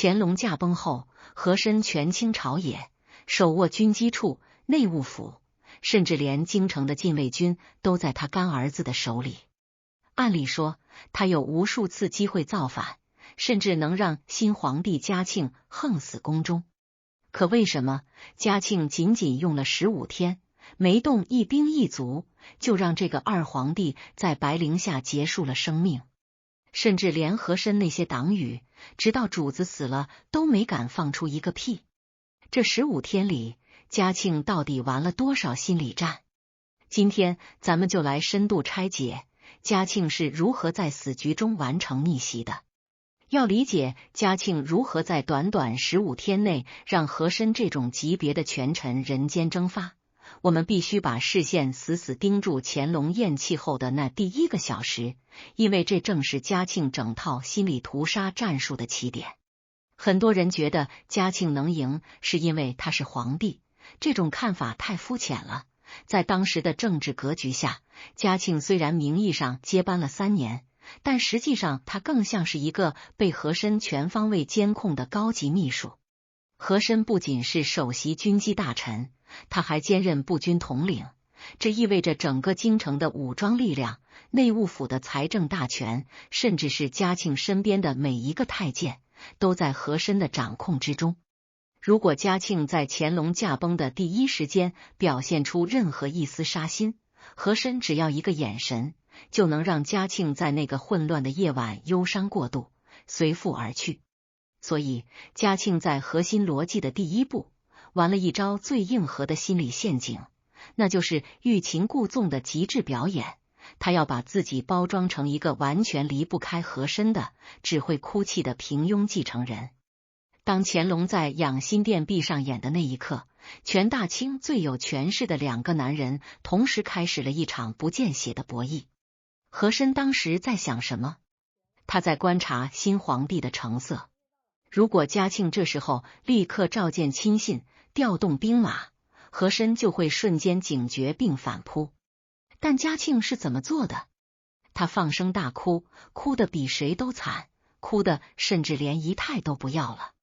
乾隆驾崩后，和珅权倾朝野，手握军机处、内务府，甚至连京城的禁卫军都在他干儿子的手里。按理说，他有无数次机会造反，甚至能让新皇帝嘉庆横死宫中。可为什么嘉庆仅仅用了15天，没动一兵一卒，就让这个二皇帝在白绫下结束了生命？甚至连和珅那些党羽，直到主子死了都没敢放出一个屁。这15天里，嘉庆到底玩了多少心理战？今天咱们就来深度拆解嘉庆是如何在死局中完成逆袭的。要理解嘉庆如何在短短15天内让和珅这种级别的权臣人间蒸发，我们必须把视线死死盯住乾隆咽气后的那第1个小时，因为这正是嘉庆整套心理屠杀战术的起点。很多人觉得嘉庆能赢是因为他是皇帝，这种看法太肤浅了。在当时的政治格局下，嘉庆虽然名义上接班了3年，但实际上他更像是一个被和珅全方位监控的高级秘书。和珅不仅是首席军机大臣，他还兼任步军统领，这意味着整个京城的武装力量、内务府的财政大权，甚至是嘉庆身边的每一个太监，都在和珅的掌控之中。如果嘉庆在乾隆驾崩的第一时间表现出任何一丝杀心，和珅只要一个眼神，就能让嘉庆在那个混乱的夜晚忧伤过度，随父而去。所以，嘉庆在核心逻辑的第1步，玩了一招最硬核的心理陷阱，那就是欲擒故纵的极致表演。他要把自己包装成一个完全离不开和珅的、只会哭泣的平庸继承人。当乾隆在养心殿闭上眼的那一刻，权大清最有权势的2个男人同时开始了一场不见血的博弈。和珅当时在想什么？他在观察新皇帝的成色。如果嘉庆这时候立刻召见亲信，调动兵马，和珅就会瞬间警觉并反扑。但嘉庆是怎么做的？他放声大哭，哭得比谁都惨，哭得甚至连仪态都不要了。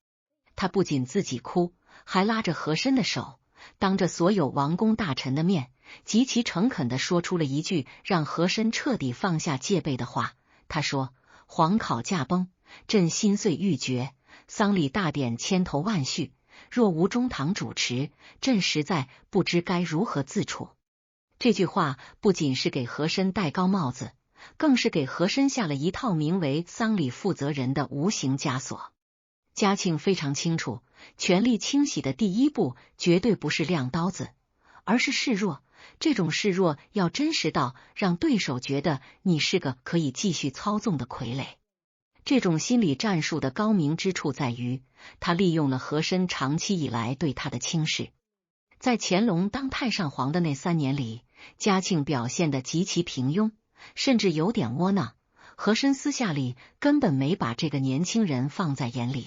他不仅自己哭，还拉着和珅的手，当着所有王公大臣的面，极其诚恳地说出了一句让和珅彻底放下戒备的话。他说：“皇考驾崩，朕心碎欲绝，丧礼大典千头万绪，若无中堂主持，朕实在不知该如何自处。”这句话不仅是给和珅戴高帽子，更是给和珅下了一套名为丧礼负责人的无形枷锁。嘉庆非常清楚，权力清洗的第1步绝对不是亮刀子，而是示弱。这种示弱要真实到让对手觉得你是个可以继续操纵的傀儡。这种心理战术的高明之处在于，他利用了和珅长期以来对他的轻视。在乾隆当太上皇的那3年里，嘉庆表现得极其平庸，甚至有点窝囊。和珅私下里根本没把这个年轻人放在眼里。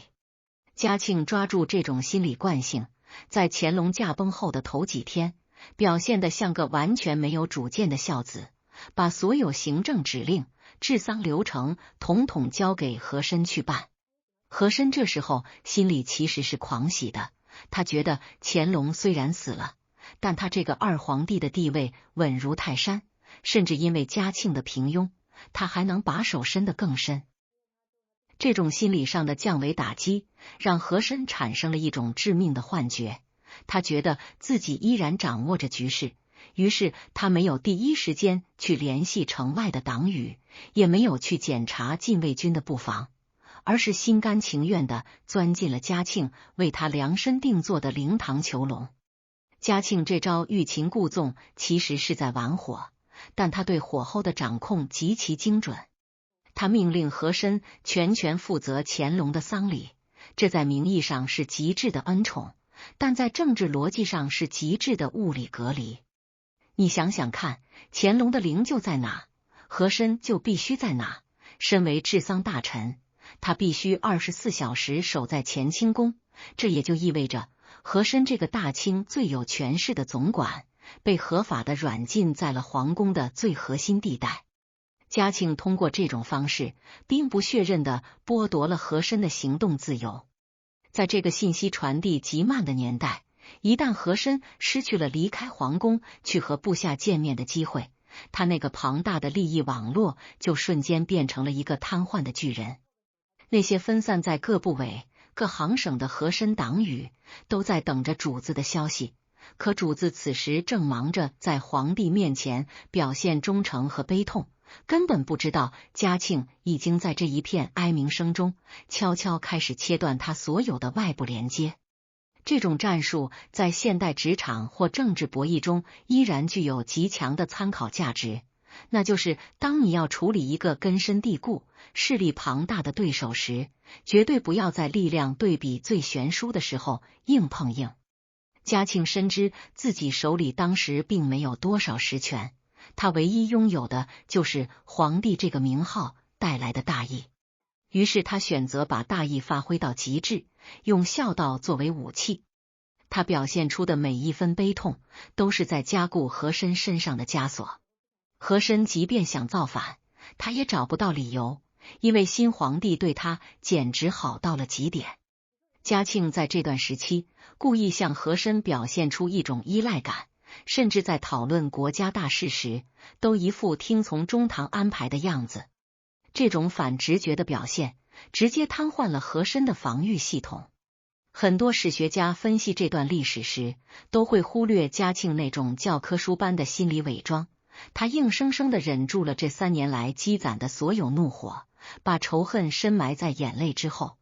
嘉庆抓住这种心理惯性，在乾隆驾崩后的头几天，表现得像个完全没有主见的孝子，把所有行政指令、治丧流程统统交给和珅去办。和珅这时候心里其实是狂喜的，他觉得乾隆虽然死了，但他这个二皇帝的地位稳如泰山，甚至因为嘉庆的平庸，他还能把手伸得更深。这种心理上的降维打击，让和珅产生了一种致命的幻觉，他觉得自己依然掌握着局势，于是他没有第一时间去联系城外的党羽，也没有去检查禁卫军的布防，而是心甘情愿地钻进了嘉庆为他量身定做的灵堂囚笼。嘉庆这招欲擒故纵其实是在玩火，但他对火候的掌控极其精准。他命令和珅全权负责乾隆的丧礼，这在名义上是极致的恩宠，但在政治逻辑上是极致的物理隔离。你想想看，乾隆的灵柩在哪，和珅就必须在哪。身为治丧大臣，他必须24小时守在乾清宫，这也就意味着和珅这个大清最有权势的总管，被合法的软禁在了皇宫的最核心地带。嘉庆通过这种方式，兵不血刃地剥夺了和珅的行动自由。在这个信息传递极慢的年代，一旦和珅失去了离开皇宫去和部下见面的机会，他那个庞大的利益网络就瞬间变成了一个瘫痪的巨人。那些分散在各部委、各行省的和珅党羽都在等着主子的消息，可主子此时正忙着在皇帝面前表现忠诚和悲痛，根本不知道嘉庆已经在这一片哀鸣声中悄悄开始切断他所有的外部连接。这种战术在现代职场或政治博弈中依然具有极强的参考价值，那就是当你要处理一个根深蒂固、势力庞大的对手时，绝对不要在力量对比最悬殊的时候硬碰硬。嘉庆深知自己手里当时并没有多少实权，他唯一拥有的就是皇帝这个名号带来的大义。于是他选择把大义发挥到极致，用孝道作为武器。他表现出的每一分悲痛，都是在加固和珅身上的枷锁。和珅即便想造反，他也找不到理由，因为新皇帝对他简直好到了极点。嘉庆在这段时期故意向和珅表现出一种依赖感，甚至在讨论国家大事时，都一副听从中堂安排的样子。这种反直觉的表现，直接瘫痪了和珅的防御系统。很多史学家分析这段历史时，都会忽略嘉庆那种教科书般的心理伪装。他硬生生地忍住了这3年来积攒的所有怒火，把仇恨深埋在眼泪之后。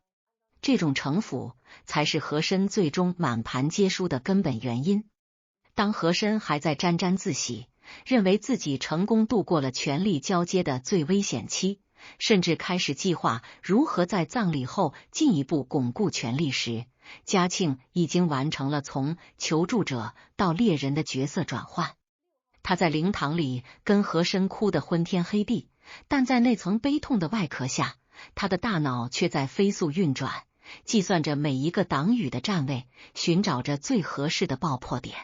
这种城府才是和珅最终满盘皆输的根本原因。当和珅还在沾沾自喜，认为自己成功度过了权力交接的最危险期，甚至开始计划如何在葬礼后进一步巩固权力时，嘉庆已经完成了从求助者到猎人的角色转换。他在灵堂里跟和珅哭得昏天黑地，但在那层悲痛的外壳下，他的大脑却在飞速运转，计算着每一个党羽的站位，寻找着最合适的爆破点。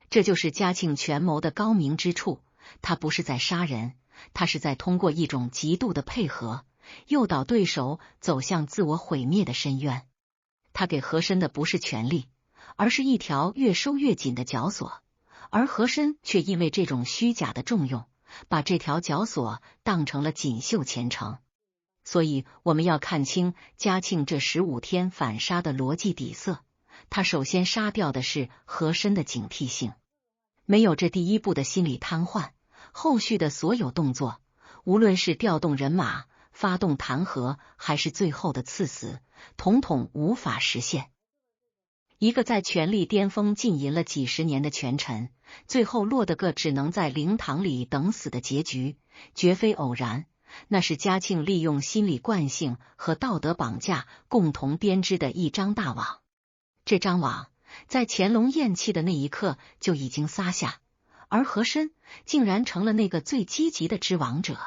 这就是嘉庆权谋的高明之处，他不是在杀人，他是在通过一种极度的配合，诱导对手走向自我毁灭的深渊。他给和珅的不是权力，而是一条越收越紧的绞索，而和珅却因为这种虚假的重用，把这条绞索当成了锦绣前程。所以我们要看清嘉庆这15天反杀的逻辑底色，他首先杀掉的是和珅的警惕性。没有这第一步的心理瘫痪，后续的所有动作，无论是调动人马、发动弹劾，还是最后的赐死，统统无法实现。一个在权力巅峰浸淫了几十年的权臣，最后落得个只能在灵堂里等死的结局，绝非偶然，那是嘉庆利用心理惯性和道德绑架共同编织的一张大网。这张网在乾隆咽气的那一刻就已经撒下，而和珅竟然成了那个最积极的织网者。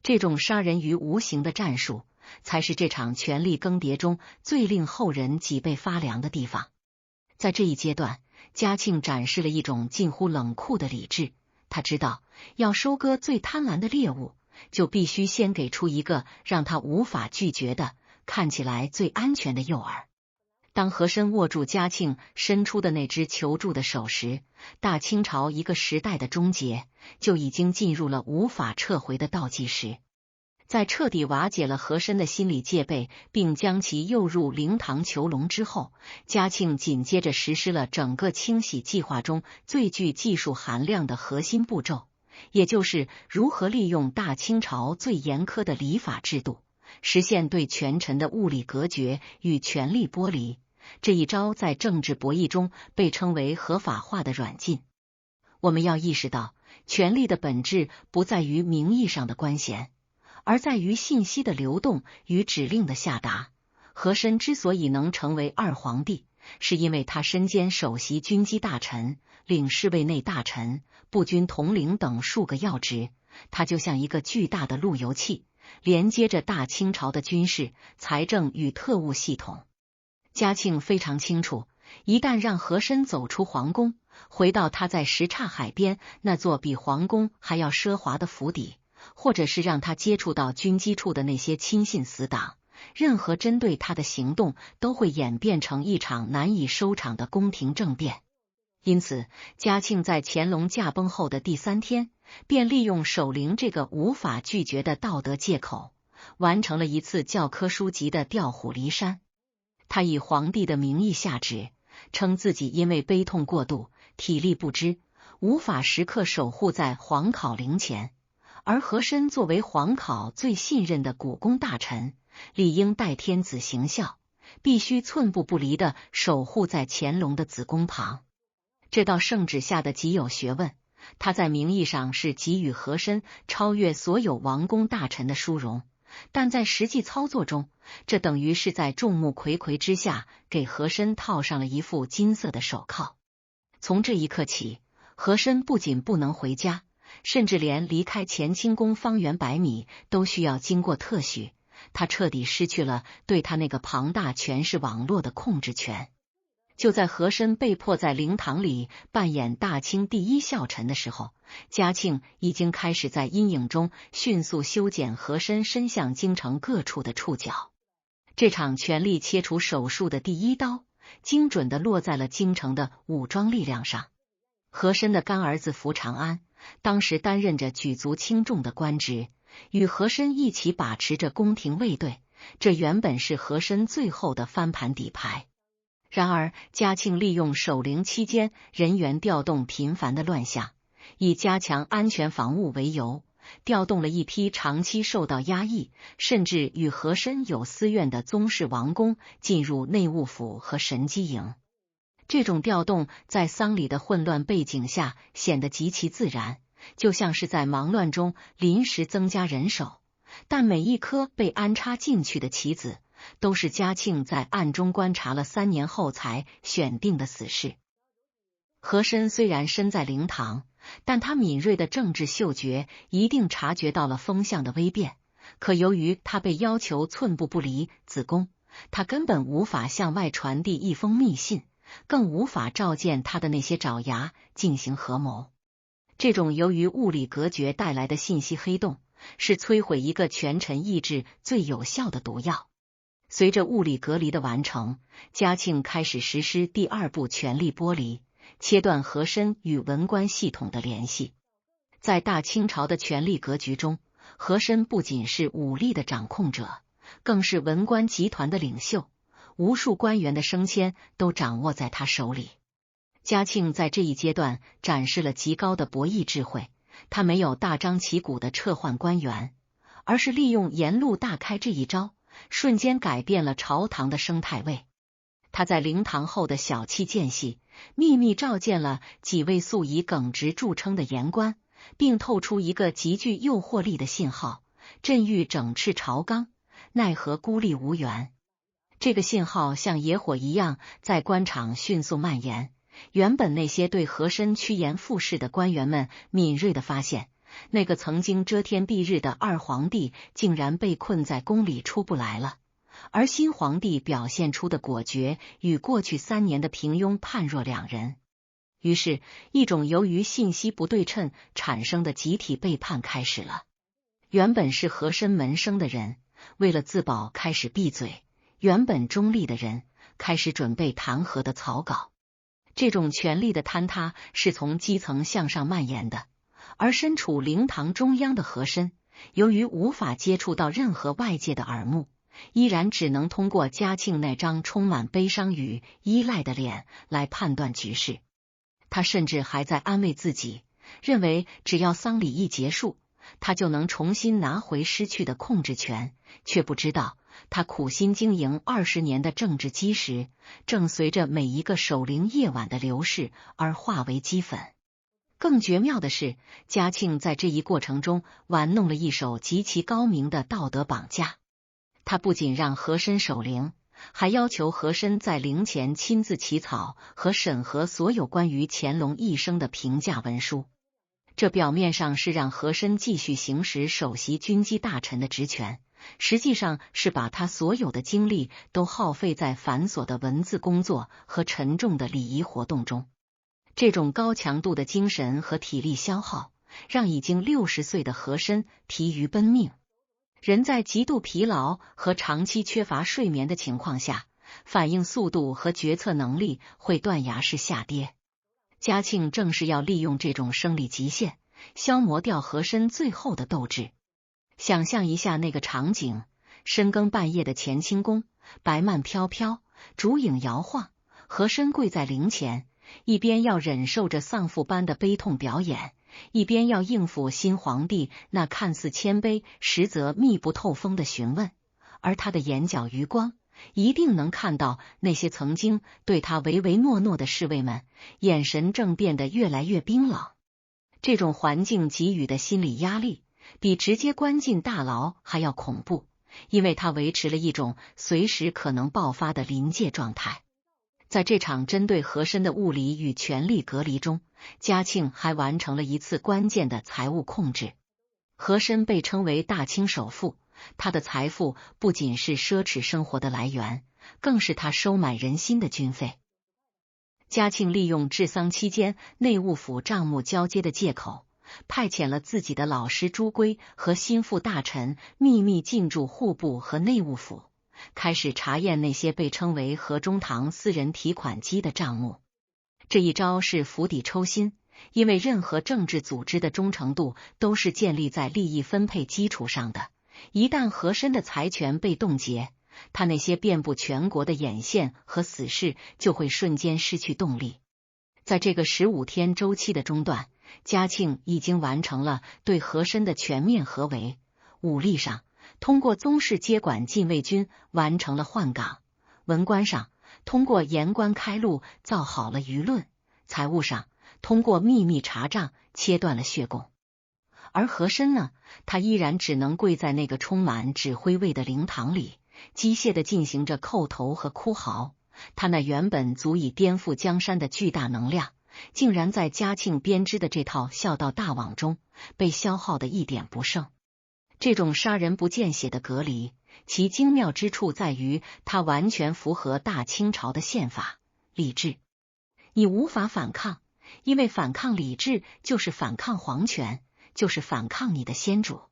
这种杀人于无形的战术，才是这场权力更迭中最令后人脊背发凉的地方。在这一阶段，嘉庆展示了一种近乎冷酷的理智。他知道，要收割最贪婪的猎物，就必须先给出一个让他无法拒绝的、看起来最安全的诱饵。当和珅握住嘉庆伸出的那只求助的手时，大清朝一个时代的终结就已经进入了无法撤回的倒计时。在彻底瓦解了和珅的心理戒备，并将其诱入灵堂囚笼之后，嘉庆紧接着实施了整个清洗计划中最具技术含量的核心步骤，也就是如何利用大清朝最严苛的礼法制度，实现对权臣的物理隔绝与权力剥离。这一招在政治博弈中被称为合法化的软禁。我们要意识到，权力的本质不在于名义上的官衔，而在于信息的流动与指令的下达。和珅之所以能成为二皇帝，是因为他身兼首席军机大臣、领侍卫内大臣、步军统领等数个要职，他就像一个巨大的路由器，连接着大清朝的军事、财政与特务系统。嘉庆非常清楚，一旦让和珅走出皇宫，回到他在什刹海边那座比皇宫还要奢华的府邸，或者是让他接触到军机处的那些亲信死党，任何针对他的行动都会演变成一场难以收场的宫廷政变。因此，嘉庆在乾隆驾崩后的第3天，便利用守灵这个无法拒绝的道德借口，完成了一次教科书级的调虎离山。他以皇帝的名义下旨，称自己因为悲痛过度，体力不支，无法时刻守护在皇考陵前，而和珅作为皇考最信任的古宫大臣，理应代天子行孝，必须寸步不离地守护在乾隆的子宫旁。这道圣旨下的极有学问，他在名义上是给予和珅超越所有王公大臣的殊荣，但在实际操作中，这等于是在众目睽睽之下给和珅套上了一副金色的手铐。从这一刻起，和珅不仅不能回家，甚至连离开乾清宫方圆100米都需要经过特许，他彻底失去了对他那个庞大权势网络的控制权。就在和珅被迫在灵堂里扮演大清第一孝臣的时候，嘉庆已经开始在阴影中迅速修剪和珅伸向京城各处的触角。这场权力切除手术的第一刀，精准地落在了京城的武装力量上。和珅的干儿子福长安，当时担任着举足轻重的官职，与和珅一起把持着宫廷卫队，这原本是和珅最后的翻盘底牌。然而，嘉庆利用守灵期间人员调动频繁的乱象，以加强安全防务为由，调动了一批长期受到压抑，甚至与和珅有私怨的宗室王公进入内务府和神机营。这种调动在丧礼的混乱背景下显得极其自然，就像是在忙乱中临时增加人手，但每一颗被安插进去的棋子，都是嘉庆在暗中观察了3年后才选定的死士。和珅虽然身在灵堂，但他敏锐的政治嗅觉一定察觉到了风向的微变，可由于他被要求寸步不离子宫，他根本无法向外传递一封密信，更无法召见他的那些爪牙进行合谋。这种由于物理隔绝带来的信息黑洞，是摧毁一个权臣意志最有效的毒药。随着物理隔离的完成，嘉庆开始实施第2步权力剥离，切断和珅与文官系统的联系。在大清朝的权力格局中，和珅不仅是武力的掌控者，更是文官集团的领袖，无数官员的升迁都掌握在他手里。嘉庆在这一阶段展示了极高的博弈智慧，他没有大张旗鼓的撤换官员，而是利用沿路大开这一招，瞬间改变了朝堂的生态位。他在灵堂后的小憩间隙，秘密召见了几位素以耿直著称的言官，并透出一个极具诱惑力的信号：朕欲整饬朝纲，奈何孤立无援。这个信号像野火一样在官场迅速蔓延，原本那些对和珅趋炎附势的官员们敏锐地发现，那个曾经遮天蔽日的二皇帝竟然被困在宫里出不来了，而新皇帝表现出的果决与过去3年的平庸判若两人。于是，一种由于信息不对称产生的集体背叛开始了。原本是和珅门生的人，为了自保开始闭嘴；原本中立的人，开始准备弹劾的草稿。这种权力的坍塌是从基层向上蔓延的，而身处灵堂中央的和珅，由于无法接触到任何外界的耳目，依然只能通过嘉庆那张充满悲伤与依赖的脸来判断局势。他甚至还在安慰自己，认为只要丧礼一结束，他就能重新拿回失去的控制权，却不知道他苦心经营20年的政治基石，正随着每一个守灵夜晚的流逝而化为齑粉。更绝妙的是，嘉庆在这一过程中玩弄了一手极其高明的道德绑架。他不仅让和珅守灵，还要求和珅在灵前亲自起草和审核所有关于乾隆一生的评价文书。这表面上是让和珅继续行使首席军机大臣的职权，实际上是把他所有的精力都耗费在繁琐的文字工作和沉重的礼仪活动中。这种高强度的精神和体力消耗，让已经60岁的和珅疲于奔命。人在极度疲劳和长期缺乏睡眠的情况下，反应速度和决策能力会断崖式下跌。嘉庆正是要利用这种生理极限，消磨掉和珅最后的斗志。想象一下那个场景，深更半夜的乾清宫，白幔飘飘，烛影摇晃，和珅跪在灵前，一边要忍受着丧父般的悲痛表演，一边要应付新皇帝那看似谦卑实则密不透风的询问，而他的眼角余光一定能看到那些曾经对他唯唯诺诺的侍卫们，眼神正变得越来越冰冷。这种环境给予的心理压力，比直接关进大牢还要恐怖，因为他维持了一种随时可能爆发的临界状态。在这场针对和珅的物理与权力隔离中，嘉庆还完成了一次关键的财务控制。和珅被称为大清首富，他的财富不仅是奢侈生活的来源，更是他收买人心的军费。嘉庆利用治丧期间内务府账目交接的借口，派遣了自己的老师朱圭和心腹大臣秘密进驻户部和内务府，开始查验那些被称为和中堂私人提款机的账目。这一招是釜底抽薪，因为任何政治组织的忠诚度都是建立在利益分配基础上的，一旦和珅的财权被冻结，他那些遍布全国的眼线和死士就会瞬间失去动力。在这个15天周期的中段，嘉庆已经完成了对和珅的全面合围。武力上，通过宗室接管禁卫军完成了换岗；文官上，通过言官开路造好了舆论；财务上，通过秘密查账切断了血供。而和珅呢，他依然只能跪在那个充满指挥味的灵堂里，机械地进行着叩头和哭嚎。他那原本足以颠覆江山的巨大能量，竟然在嘉庆编织的这套孝道大网中被消耗得一点不剩。这种杀人不见血的隔离，其精妙之处在于它完全符合大清朝的宪法礼制。你无法反抗，因为反抗礼制就是反抗皇权，就是反抗你的先主。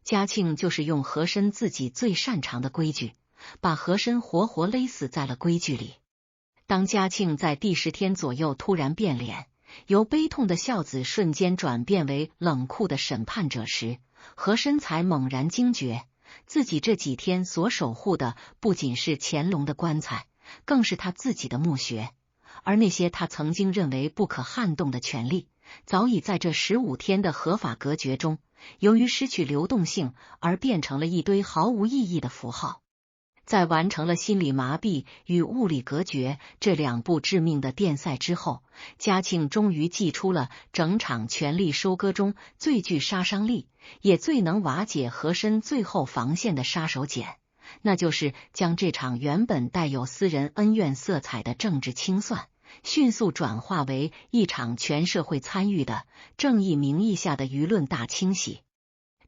嘉庆就是用和珅自己最擅长的规矩，把和珅活活勒死在了规矩里。当嘉庆在第10天左右突然变脸，由悲痛的孝子瞬间转变为冷酷的审判者时，和珅才猛然惊觉，自己这几天所守护的不仅是乾隆的棺材，更是他自己的墓穴。而那些他曾经认为不可撼动的权利，早已在这15天的合法隔绝中，由于失去流动性而变成了一堆毫无意义的符号。在完成了心理麻痹与物理隔绝这2步致命的电赛之后，嘉庆终于祭出了整场权力收割中最具杀伤力，也最能瓦解和珅最后防线的杀手锏，那就是将这场原本带有私人恩怨色彩的政治清算，迅速转化为一场全社会参与的正义名义下的舆论大清洗。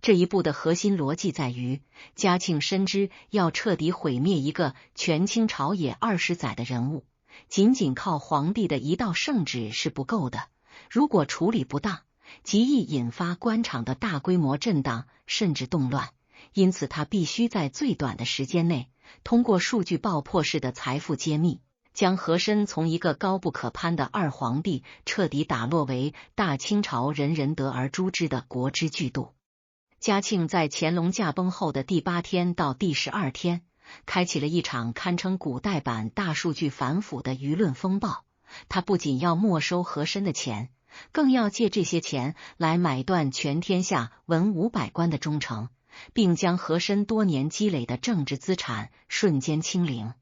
这一步的核心逻辑在于，嘉庆深知要彻底毁灭一个权倾朝野20载的人物，仅仅靠皇帝的一道圣旨是不够的，如果处理不当，极易引发官场的大规模震荡甚至动乱。因此他必须在最短的时间内，通过数据爆破式的财富揭秘，将和珅从一个高不可攀的二皇帝彻底打落为大清朝人人得而诛之的国之巨擘。嘉庆在乾隆驾崩后的第8天到第12天，开启了一场堪称古代版大数据反腐的舆论风暴。他不仅要没收和珅的钱，更要借这些钱来买断全天下文武百官的忠诚，并将和珅多年积累的政治资产瞬间清零。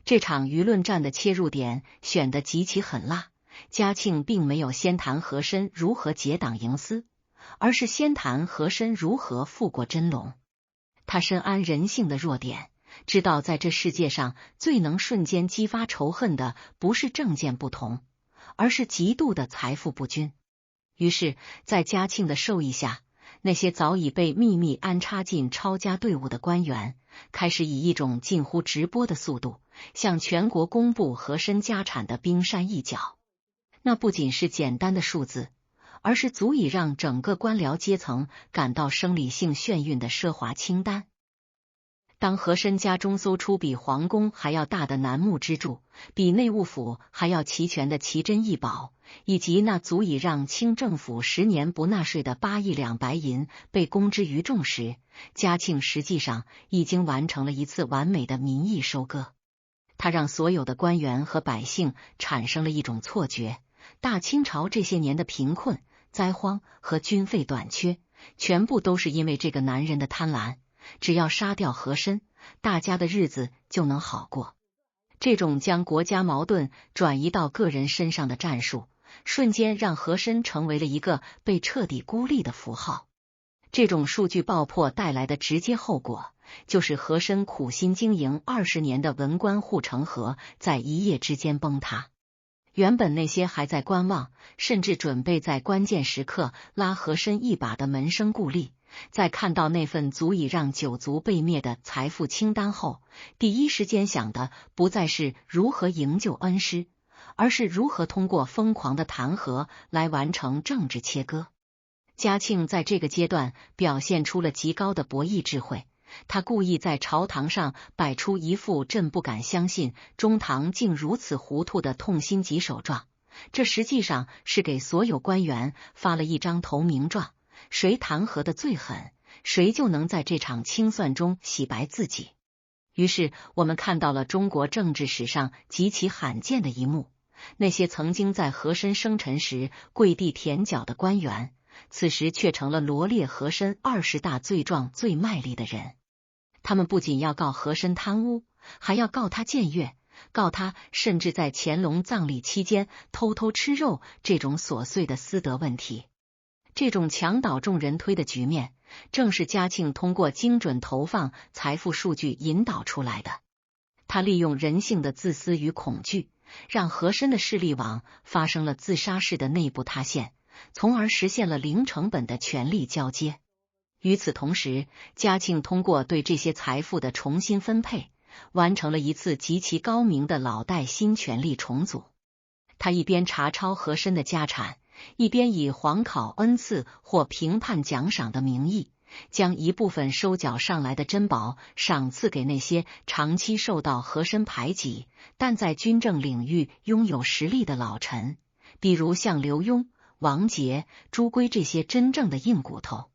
这场舆论战的切入点选得极其狠辣，嘉庆并没有先谈和珅如何结党营私，而是先谈和珅如何富过真龙。他深谙人性的弱点，知道在这世界上最能瞬间激发仇恨的不是政见不同，而是极度的财富不均。于是在嘉庆的授意下，那些早已被秘密安插进抄家队伍的官员，开始以一种近乎直播的速度，向全国公布和珅家产的冰山一角。那不仅是简单的数字，而是足以让整个官僚阶层感到生理性眩晕的奢华清单。当和珅家中搜出比皇宫还要大的楠木支柱，比内务府还要齐全的奇珍异宝，以及那足以让清政府10年不纳税的8亿两白银被公之于众时，嘉庆实际上已经完成了一次完美的民意收割。他让所有的官员和百姓产生了一种错觉，大清朝这些年的贫困、灾荒和军费短缺，全部都是因为这个男人的贪婪。只要杀掉和珅，大家的日子就能好过。这种将国家矛盾转移到个人身上的战术，瞬间让和珅成为了一个被彻底孤立的符号。这种数据爆破带来的直接后果，就是和珅苦心经营20年的文官护城河在一夜之间崩塌。原本那些还在观望，甚至准备在关键时刻拉和珅一把的门生故吏，在看到那份足以让九族被灭的财富清单后，第一时间想的不再是如何营救恩师，而是如何通过疯狂的弹劾来完成政治切割。嘉庆在这个阶段表现出了极高的博弈智慧，他故意在朝堂上摆出一副朕不敢相信中堂竟如此糊涂的痛心疾首状，这实际上是给所有官员发了一张投名状，谁弹劾的最狠，谁就能在这场清算中洗白自己。于是我们看到了中国政治史上极其罕见的一幕，那些曾经在和珅生辰时跪地舔脚的官员，此时却成了罗列和珅20大罪状最卖力的人。他们不仅要告和珅贪污，还要告他僭越，告他甚至在乾隆葬礼期间偷偷吃肉这种琐碎的私德问题。这种墙倒众人推的局面，正是嘉庆通过精准投放财富数据引导出来的。他利用人性的自私与恐惧，让和珅的势力网发生了自杀式的内部塌陷，从而实现了零成本的权力交接。与此同时，嘉庆通过对这些财富的重新分配，完成了一次极其高明的老带新权力重组。他一边查抄和珅的家产，一边以皇考恩赐或评判奖赏的名义，将一部分收缴上来的珍宝赏赐给那些长期受到和珅排挤，但在军政领域拥有实力的老臣，比如像刘墉、王杰、朱圭这些真正的硬骨头。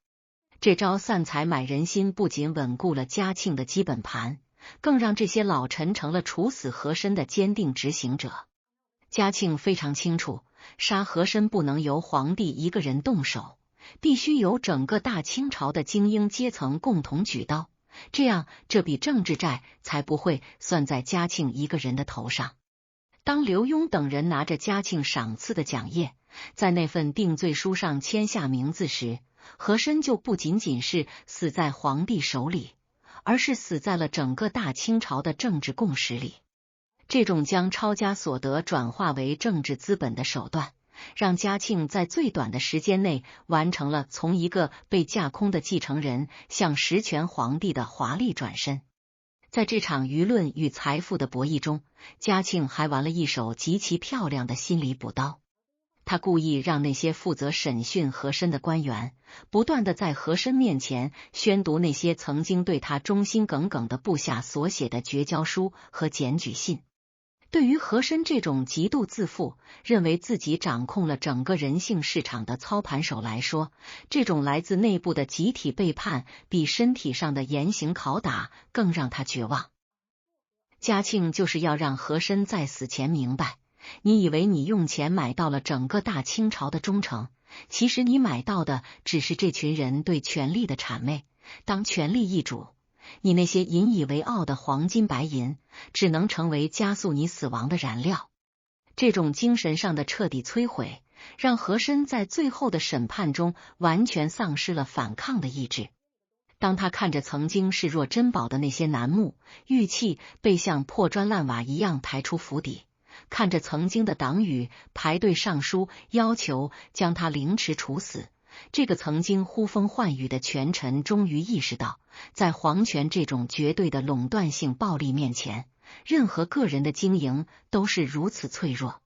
这招散财买人心不仅稳固了嘉庆的基本盘，更让这些老臣成了处死和珅的坚定执行者。嘉庆非常清楚，杀和珅不能由皇帝一个人动手，必须由整个大清朝的精英阶层共同举刀，这样这笔政治债才不会算在嘉庆一个人的头上。当刘墉等人拿着嘉庆赏赐的奖业，在那份定罪书上签下名字时，和珅就不仅仅是死在皇帝手里，而是死在了整个大清朝的政治共识里。这种将抄家所得转化为政治资本的手段，让嘉庆在最短的时间内完成了从一个被架空的继承人向实权皇帝的华丽转身。在这场舆论与财富的博弈中，嘉庆还玩了一手极其漂亮的心理补刀。他故意让那些负责审讯和珅的官员不断的在和珅面前宣读那些曾经对他忠心耿耿的部下所写的绝交书和检举信。对于和珅这种极度自负，认为自己掌控了整个人性市场的操盘手来说，这种来自内部的集体背叛比身体上的严刑拷打更让他绝望。嘉庆就是要让和珅在死前明白，你以为你用钱买到了整个大清朝的忠诚，其实你买到的只是这群人对权力的谄媚。当权力易主，你那些引以为傲的黄金白银，只能成为加速你死亡的燃料。这种精神上的彻底摧毁，让和珅在最后的审判中完全丧失了反抗的意志。当他看着曾经视若珍宝的那些楠木、玉器被像破砖烂瓦一样抬出府邸，看着曾经的党羽排队上书要求将他凌迟处死，这个曾经呼风唤雨的权臣终于意识到，在皇权这种绝对的垄断性暴力面前，任何个人的经营都是如此脆弱。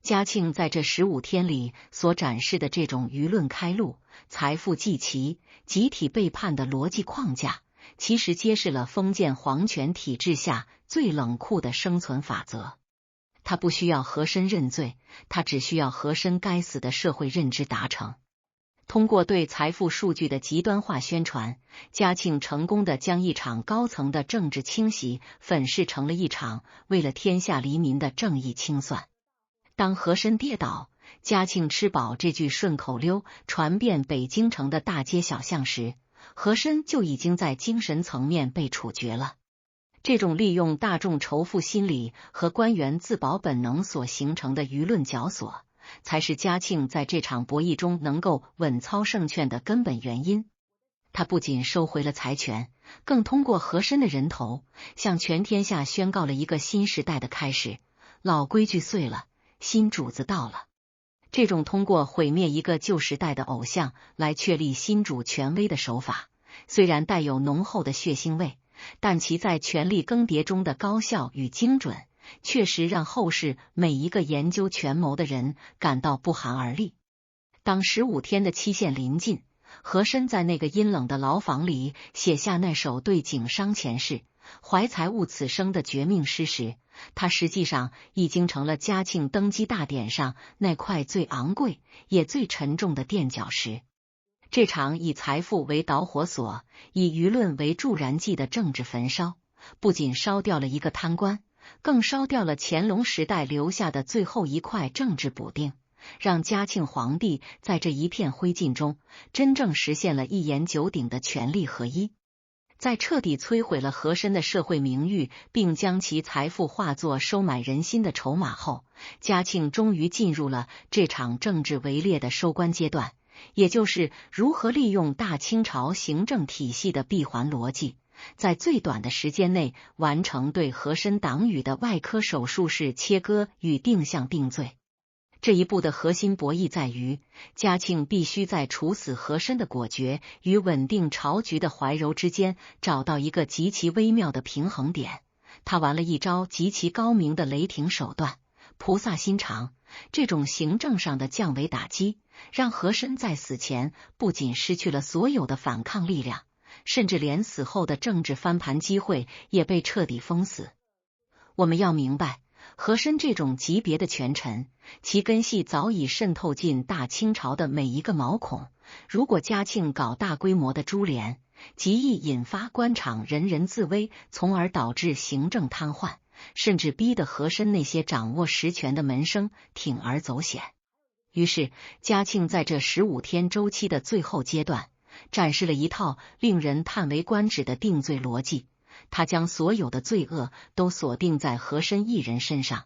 嘉庆在这15天里所展示的这种舆论开路、财富济齐、集体背叛的逻辑框架，其实揭示了封建皇权体制下最冷酷的生存法则。他不需要和珅认罪，他只需要和珅该死的社会认知达成。通过对财富数据的极端化宣传，嘉庆成功地将一场高层的政治清洗粉饰成了一场为了天下黎民的正义清算。当和珅跌倒，嘉庆吃饱这句顺口溜传遍北京城的大街小巷时，和珅就已经在精神层面被处决了。这种利用大众仇富心理和官员自保本能所形成的舆论绞索，才是嘉庆在这场博弈中能够稳操胜券的根本原因。他不仅收回了财权，更通过和珅的人头，向全天下宣告了一个新时代的开始。老规矩碎了，新主子到了。这种通过毁灭一个旧时代的偶像来确立新主权威的手法，虽然带有浓厚的血腥味，但其在权力更迭中的高效与精准，确实让后世每一个研究权谋的人感到不寒而栗。当15天的期限临近，和珅在那个阴冷的牢房里写下那首对井上前世、怀才悟此生的绝命诗时，他实际上已经成了嘉庆登基大典上那块最昂贵也最沉重的垫脚石。这场以财富为导火索、以舆论为助燃剂的政治焚烧，不仅烧掉了一个贪官，更烧掉了乾隆时代留下的最后一块政治补丁，让嘉庆皇帝在这一片灰烬中真正实现了一言九鼎的权力合一。在彻底摧毁了和珅的社会名誉，并将其财富化作收买人心的筹码后，嘉庆终于进入了这场政治围猎的收官阶段，也就是如何利用大清朝行政体系的闭环逻辑，在最短的时间内完成对和珅党羽的外科手术式切割与定向定罪。这一步的核心博弈在于，嘉庆必须在处死和珅的果决与稳定朝局的怀柔之间找到一个极其微妙的平衡点。他玩了一招极其高明的雷霆手段——菩萨心肠。这种行政上的降维打击，让和珅在死前不仅失去了所有的反抗力量，甚至连死后的政治翻盘机会也被彻底封死。我们要明白，和珅这种级别的权臣，其根系早已渗透进大清朝的每一个毛孔。如果嘉庆搞大规模的株连，极易引发官场人人自危，从而导致行政瘫痪，甚至逼得和珅那些掌握实权的门生铤而走险。于是，嘉庆在这15天周期的最后阶段，展示了一套令人叹为观止的定罪逻辑。他将所有的罪恶都锁定在和珅一人身上，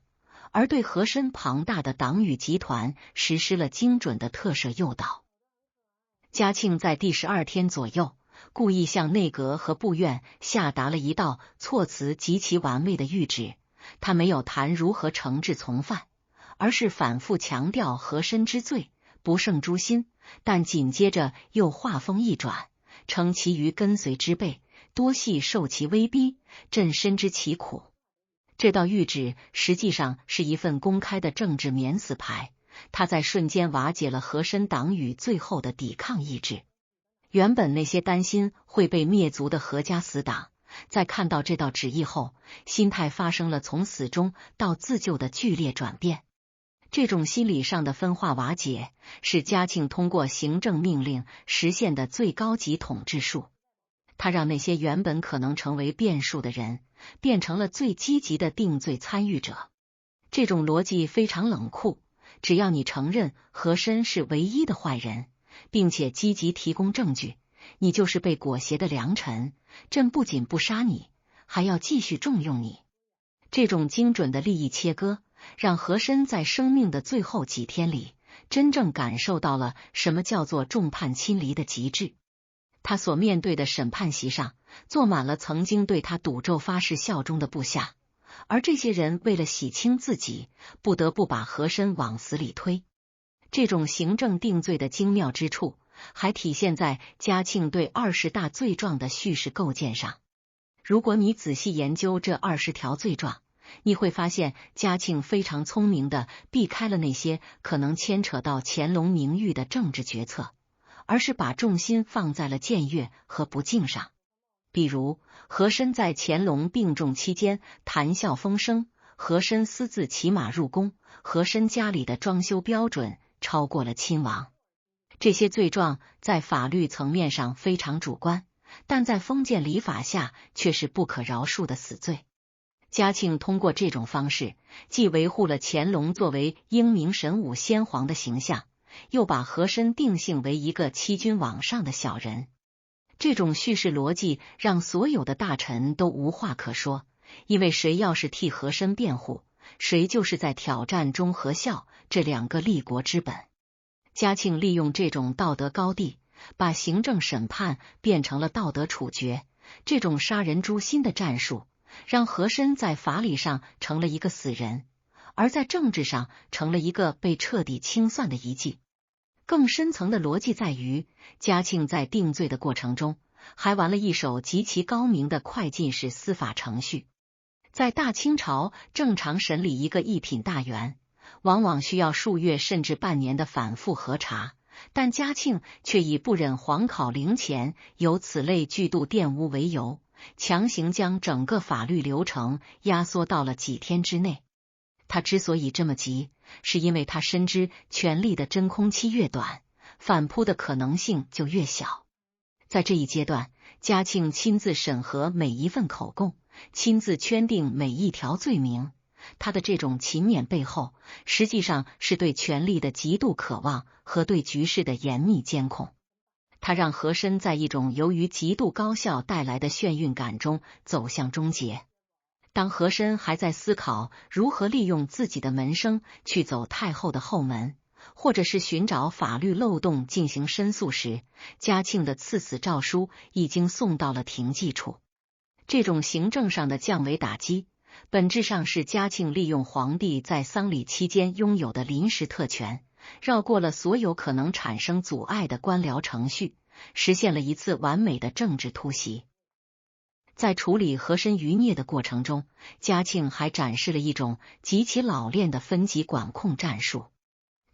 而对和珅庞大的党羽集团实施了精准的特赦诱导。嘉庆在第12天左右，故意向内阁和部院下达了一道措辞极其完美的谕旨。他没有谈如何惩治从犯，而是反复强调和珅之罪不胜诛心，但紧接着又话锋一转，称其余跟随之辈多系受其威逼，朕深知其苦。这道谕旨实际上是一份公开的政治免死牌，它在瞬间瓦解了和珅党羽最后的抵抗意志。原本那些担心会被灭族的和家死党，在看到这道旨意后，心态发生了从死中到自救的剧烈转变。这种心理上的分化瓦解，是嘉庆通过行政命令实现的最高级统治术。他让那些原本可能成为变数的人，变成了最积极的定罪参与者。这种逻辑非常冷酷，只要你承认和珅是唯一的坏人，并且积极提供证据，你就是被裹挟的良臣，朕不仅不杀你，还要继续重用你。这种精准的利益切割，让和珅在生命的最后几天里，真正感受到了什么叫做众叛亲离的极致。他所面对的审判席上，坐满了曾经对他赌咒发誓效忠的部下，而这些人为了洗清自己，不得不把和珅往死里推。这种行政定罪的精妙之处，还体现在嘉庆对20大罪状的叙事构建上。如果你仔细研究这20条罪状，你会发现嘉庆非常聪明地避开了那些可能牵扯到乾隆名誉的政治决策，而是把重心放在了僭越和不敬上。比如和珅在乾隆病重期间谈笑风生，和珅私自骑马入宫，和珅家里的装修标准超过了亲王。这些罪状在法律层面上非常主观，但在封建礼法下却是不可饶恕的死罪。嘉庆通过这种方式，既维护了乾隆作为英明神武先皇的形象，又把和珅定性为一个欺君罔上的小人。这种叙事逻辑让所有的大臣都无话可说，因为谁要是替和珅辩护，谁就是在挑战忠和孝这两个立国之本。嘉庆利用这种道德高地，把行政审判变成了道德处决，这种杀人诛心的战术，让和珅在法理上成了一个死人，而在政治上成了一个被彻底清算的遗迹。更深层的逻辑在于，嘉庆在定罪的过程中，还玩了一手极其高明的快进式司法程序。在大清朝，正常审理一个一品大员，往往需要数月甚至半年的反复核查，但嘉庆却以不忍皇考陵前有此类巨度玷污为由，强行将整个法律流程压缩到了几天之内。他之所以这么急，是因为他深知权力的真空期越短，反扑的可能性就越小。在这一阶段，嘉庆亲自审核每一份口供，亲自圈定每一条罪名。他的这种勤勉背后，实际上是对权力的极度渴望和对局势的严密监控。他让和珅在一种由于极度高效带来的眩晕感中走向终结。当和珅还在思考如何利用自己的门生去走太后的后门，或者是寻找法律漏洞进行申诉时，嘉庆的赐死诏书已经送到了廷记处。这种行政上的降维打击，本质上是嘉庆利用皇帝在丧礼期间拥有的临时特权，绕过了所有可能产生阻碍的官僚程序，实现了一次完美的政治突袭。在处理和珅余孽的过程中，嘉庆还展示了一种极其老练的分级管控战术。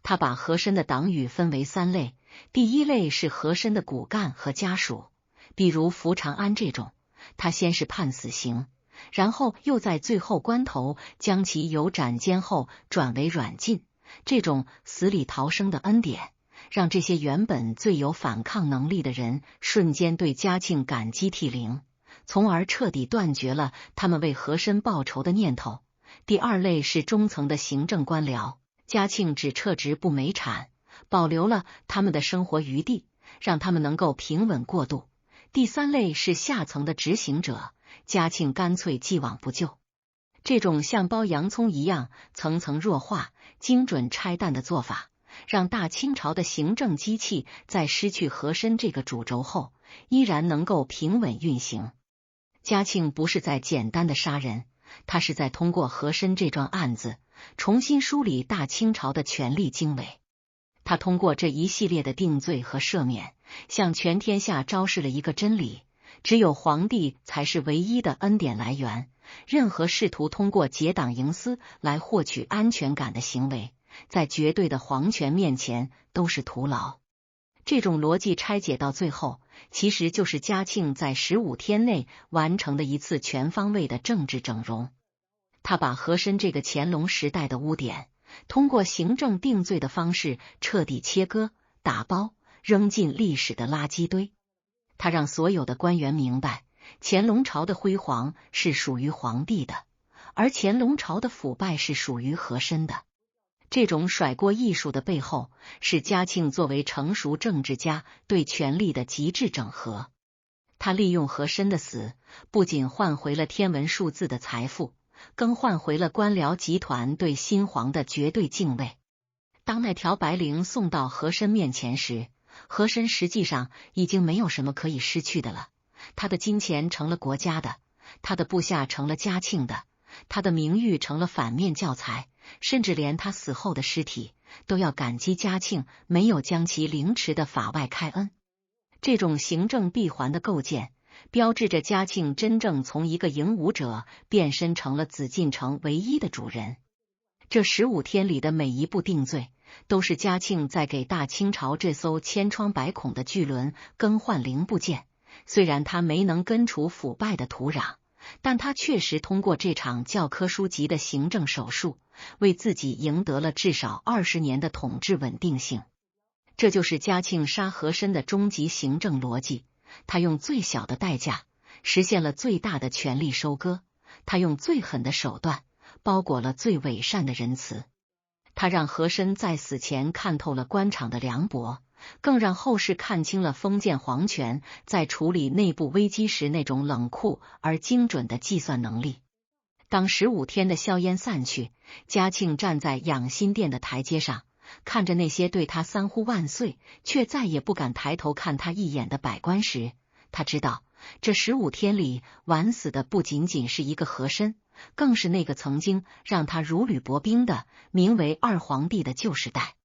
他把和珅的党羽分为3类，第一类是和珅的骨干和家属，比如福长安这种，他先是判死刑，然后又在最后关头将其由斩监后转为软禁，这种死里逃生的恩典，让这些原本最有反抗能力的人瞬间对嘉庆感激涕零，从而彻底断绝了他们为和珅报仇的念头。第二类是中层的行政官僚，嘉庆只撤职不美产，保留了他们的生活余地，让他们能够平稳过渡。第三类是下层的执行者，嘉庆干脆既往不咎。这种像剥洋葱一样层层弱化、精准拆弹的做法，让大清朝的行政机器在失去和珅这个主轴后，依然能够平稳运行。嘉庆不是在简单的杀人，他是在通过和珅这桩案子重新梳理大清朝的权力经纬。他通过这一系列的定罪和赦免，向全天下昭示了一个真理：只有皇帝才是唯一的恩典来源，任何试图通过结党营私来获取安全感的行为，在绝对的皇权面前都是徒劳。这种逻辑拆解到最后，其实就是嘉庆在15天内完成的一次全方位的政治整容。他把和珅这个乾隆时代的污点，通过行政定罪的方式彻底切割、打包，扔进历史的垃圾堆。他让所有的官员明白，乾隆朝的辉煌是属于皇帝的，而乾隆朝的腐败是属于和珅的。这种甩锅艺术的背后，是嘉庆作为成熟政治家对权力的极致整合。他利用和珅的死，不仅换回了天文数字的财富，更换回了官僚集团对新皇的绝对敬畏。当那条白绫送到和珅面前时，和珅实际上已经没有什么可以失去的了。他的金钱成了国家的，他的部下成了嘉庆的，他的名誉成了反面教材，甚至连他死后的尸体都要感激嘉庆没有将其凌迟的法外开恩。这种行政闭环的构建，标志着嘉庆真正从一个影武者变身成了紫禁城唯一的主人。这15天里的每一步定罪，都是嘉庆在给大清朝这艘千疮百孔的巨轮更换零部件。虽然他没能根除腐败的土壤，但他确实通过这场教科书级的行政手术，为自己赢得了至少20年的统治稳定性。这就是嘉庆杀和珅的终极行政逻辑，他用最小的代价实现了最大的权力收割，他用最狠的手段包裹了最伪善的仁慈。他让和珅在死前看透了官场的凉薄，更让后世看清了封建皇权在处理内部危机时那种冷酷而精准的计算能力。当15天的硝烟散去，嘉庆站在养心殿的台阶上，看着那些对他三呼万岁却再也不敢抬头看他一眼的百官时，他知道这15天里晚死的不仅仅是一个和珅，更是那个曾经让他如履薄冰的名为二皇帝的旧时代。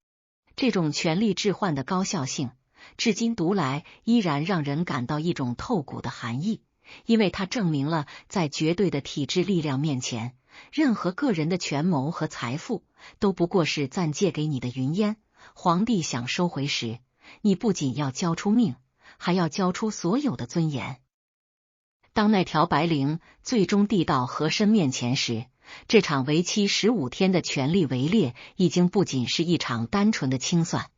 这种权力置换的高效性，至今读来依然让人感到一种透骨的寒意，因为它证明了在绝对的体制力量面前，任何个人的权谋和财富都不过是暂借给你的云烟。皇帝想收回时，你不仅要交出命，还要交出所有的尊严。当那条白绫最终递到和珅面前时，这场为期15天的权力围猎已经不仅是一场单纯的清算，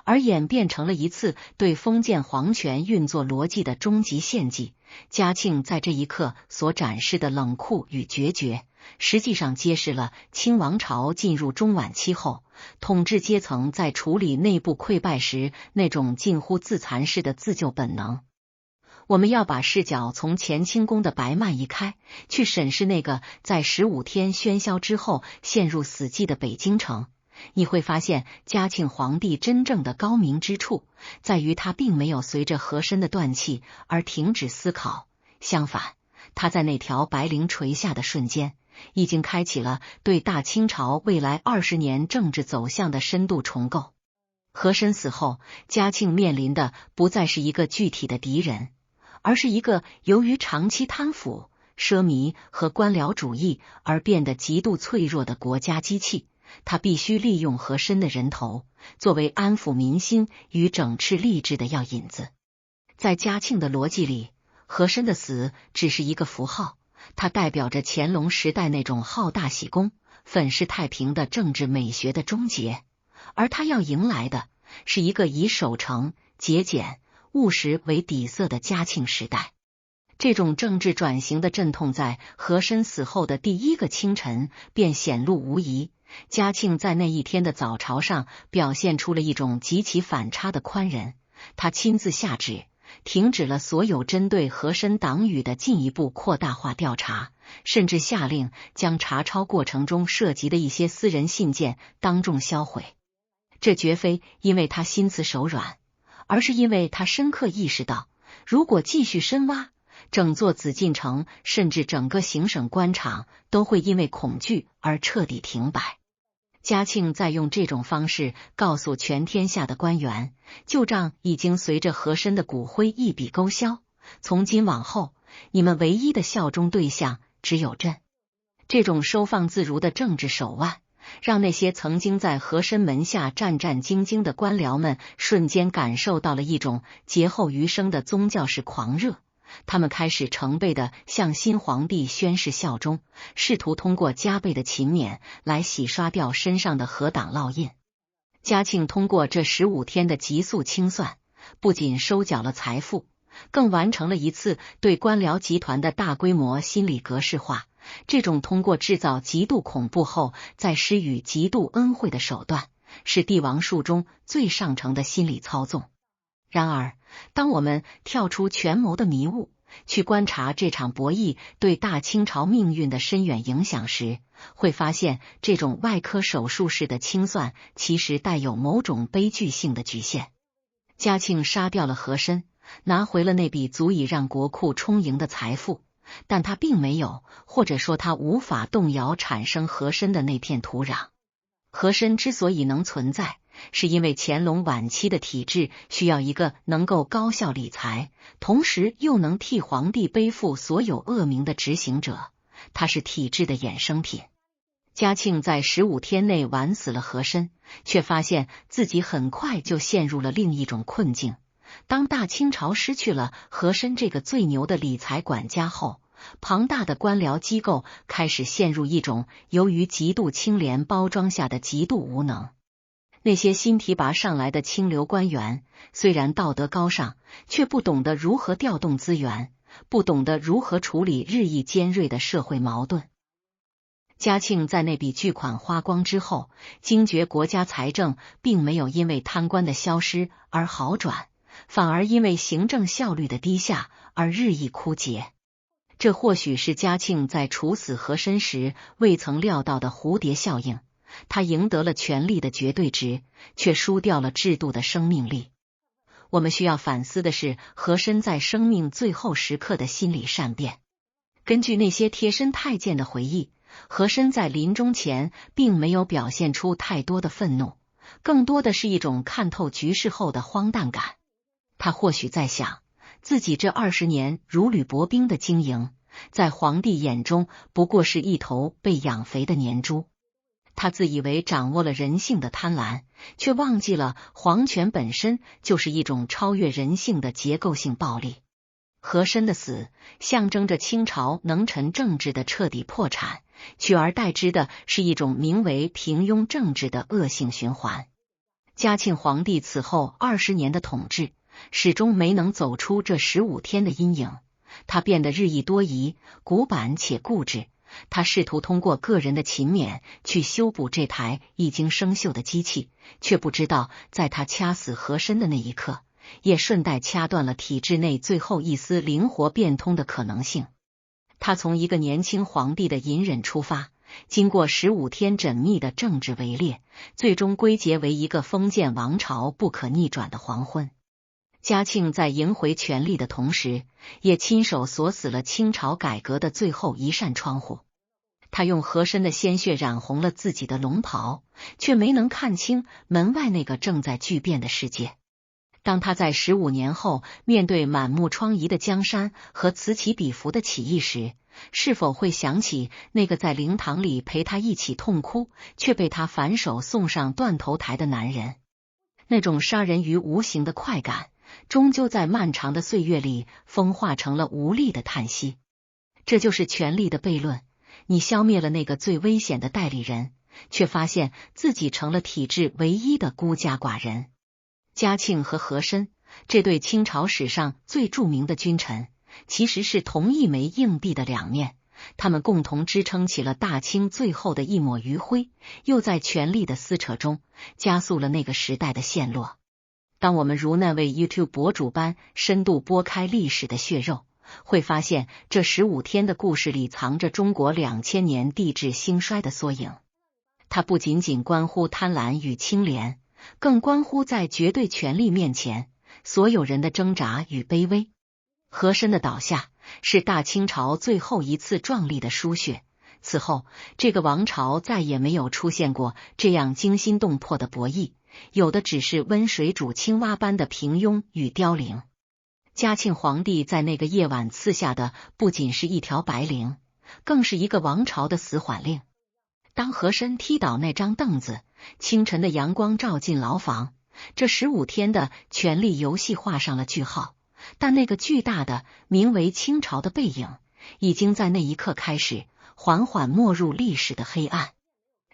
而演变成了一次对封建皇权运作逻辑的终极献祭。嘉庆在这一刻所展示的冷酷与决绝，实际上揭示了清王朝进入中晚期后，统治阶层在处理内部溃败时那种近乎自残式的自救本能。我们要把视角从乾清宫的白幔移开，去审视那个在15天喧嚣之后陷入死寂的北京城。你会发现，嘉庆皇帝真正的高明之处，在于他并没有随着和珅的断气而停止思考，相反，他在那条白绫垂下的瞬间，已经开启了对大清朝未来20年政治走向的深度重构。和珅死后，嘉庆面临的不再是一个具体的敌人，而是一个由于长期贪腐、奢靡和官僚主义而变得极度脆弱的国家机器。他必须利用和珅的人头，作为安抚民心与整治吏治的药引子。在嘉庆的逻辑里，和珅的死只是一个符号，它代表着乾隆时代那种好大喜功、粉饰太平的政治美学的终结，而他要迎来的是一个以守成、节俭、务实为底色的嘉庆时代。这种政治转型的阵痛在和珅死后的第一个清晨便显露无遗。嘉庆在那一天的早朝上表现出了一种极其反差的宽仁，他亲自下旨，停止了所有针对和珅党羽的进一步扩大化调查，甚至下令将查抄过程中涉及的一些私人信件当众销毁。这绝非因为他心慈手软，而是因为他深刻意识到，如果继续深挖，整座紫禁城甚至整个行省官场都会因为恐惧而彻底停摆。嘉庆在用这种方式告诉全天下的官员，旧账已经随着和珅的骨灰一笔勾销，从今往后，你们唯一的效忠对象只有朕。这种收放自如的政治手腕，让那些曾经在和珅门下战战兢兢的官僚们瞬间感受到了一种劫后余生的宗教式狂热。他们开始成倍地向新皇帝宣誓效忠，试图通过加倍的勤勉来洗刷掉身上的和党烙印。嘉庆通过这15天的急速清算，不仅收缴了财富，更完成了一次对官僚集团的大规模心理格式化。这种通过制造极度恐怖后再施予极度恩惠的手段，是帝王术中最上乘的心理操纵。然而，当我们跳出权谋的迷雾，去观察这场博弈对大清朝命运的深远影响时，会发现这种外科手术式的清算其实带有某种悲剧性的局限。嘉庆杀掉了和珅，拿回了那笔足以让国库充盈的财富，但他并没有，或者说他无法动摇产生和珅的那片土壤。和珅之所以能存在，是因为乾隆晚期的体制需要一个能够高效理财，同时又能替皇帝背负所有恶名的执行者，他是体制的衍生品。嘉庆在15天内玩死了和珅，却发现自己很快就陷入了另一种困境。当大清朝失去了和珅这个最牛的理财管家后，庞大的官僚机构开始陷入一种由于极度清廉包装下的极度无能。那些新提拔上来的清流官员，虽然道德高尚，却不懂得如何调动资源，不懂得如何处理日益尖锐的社会矛盾。嘉庆在那笔巨款花光之后，惊觉国家财政并没有因为贪官的消失而好转，反而因为行政效率的低下而日益枯竭。这或许是嘉庆在处死和珅时未曾料到的蝴蝶效应，他赢得了权力的绝对值，却输掉了制度的生命力。我们需要反思的是和珅在生命最后时刻的心理善变。根据那些贴身太监的回忆，和珅在临终前并没有表现出太多的愤怒，更多的是一种看透局势后的荒诞感。他或许在想，自己这20年如履薄冰的经营，在皇帝眼中不过是一头被养肥的年猪。他自以为掌握了人性的贪婪，却忘记了皇权本身就是一种超越人性的结构性暴力。和珅的死象征着清朝能臣政治的彻底破产，取而代之的是一种名为平庸政治的恶性循环。嘉庆皇帝此后20年的统治，始终没能走出这15天的阴影。他变得日益多疑、古板且固执。他试图通过个人的勤勉去修补这台已经生锈的机器，却不知道在他掐死和珅的那一刻，也顺带掐断了体制内最后一丝灵活变通的可能性。他从一个年轻皇帝的隐忍出发，经过15天缜密的政治围猎，最终归结为一个封建王朝不可逆转的黄昏。嘉庆在赢回权力的同时，也亲手锁死了清朝改革的最后一扇窗户。他用和珅的鲜血染红了自己的龙袍，却没能看清门外那个正在巨变的世界。当他在15年后面对满目疮痍的江山和此起彼伏的起义时，是否会想起那个在灵堂里陪他一起痛哭，却被他反手送上断头台的男人？那种杀人于无形的快感，终究在漫长的岁月里风化成了无力的叹息。这就是权力的悖论，你消灭了那个最危险的代理人，却发现自己成了体制唯一的孤家寡人。嘉庆和和珅这对清朝史上最著名的君臣，其实是同一枚硬币的两面，他们共同支撑起了大清最后的一抹余晖，又在权力的撕扯中加速了那个时代的陷落。当我们如那位 YouTube 博主般深度剥开历史的血肉，会发现这15天的故事里藏着中国2000年帝制兴衰的缩影。它不仅仅关乎贪婪与清廉，更关乎在绝对权力面前所有人的挣扎与卑微。和珅的倒下是大清朝最后一次壮丽的输血，此后这个王朝再也没有出现过这样惊心动魄的博弈，有的只是温水煮青蛙般的平庸与凋零。嘉庆皇帝在那个夜晚赐下的不仅是一条白绫，更是一个王朝的死缓令。当和珅踢倒那张凳子，清晨的阳光照进牢房，这15天的权力游戏画上了句号。但那个巨大的名为清朝的背影，已经在那一刻开始缓缓没入历史的黑暗。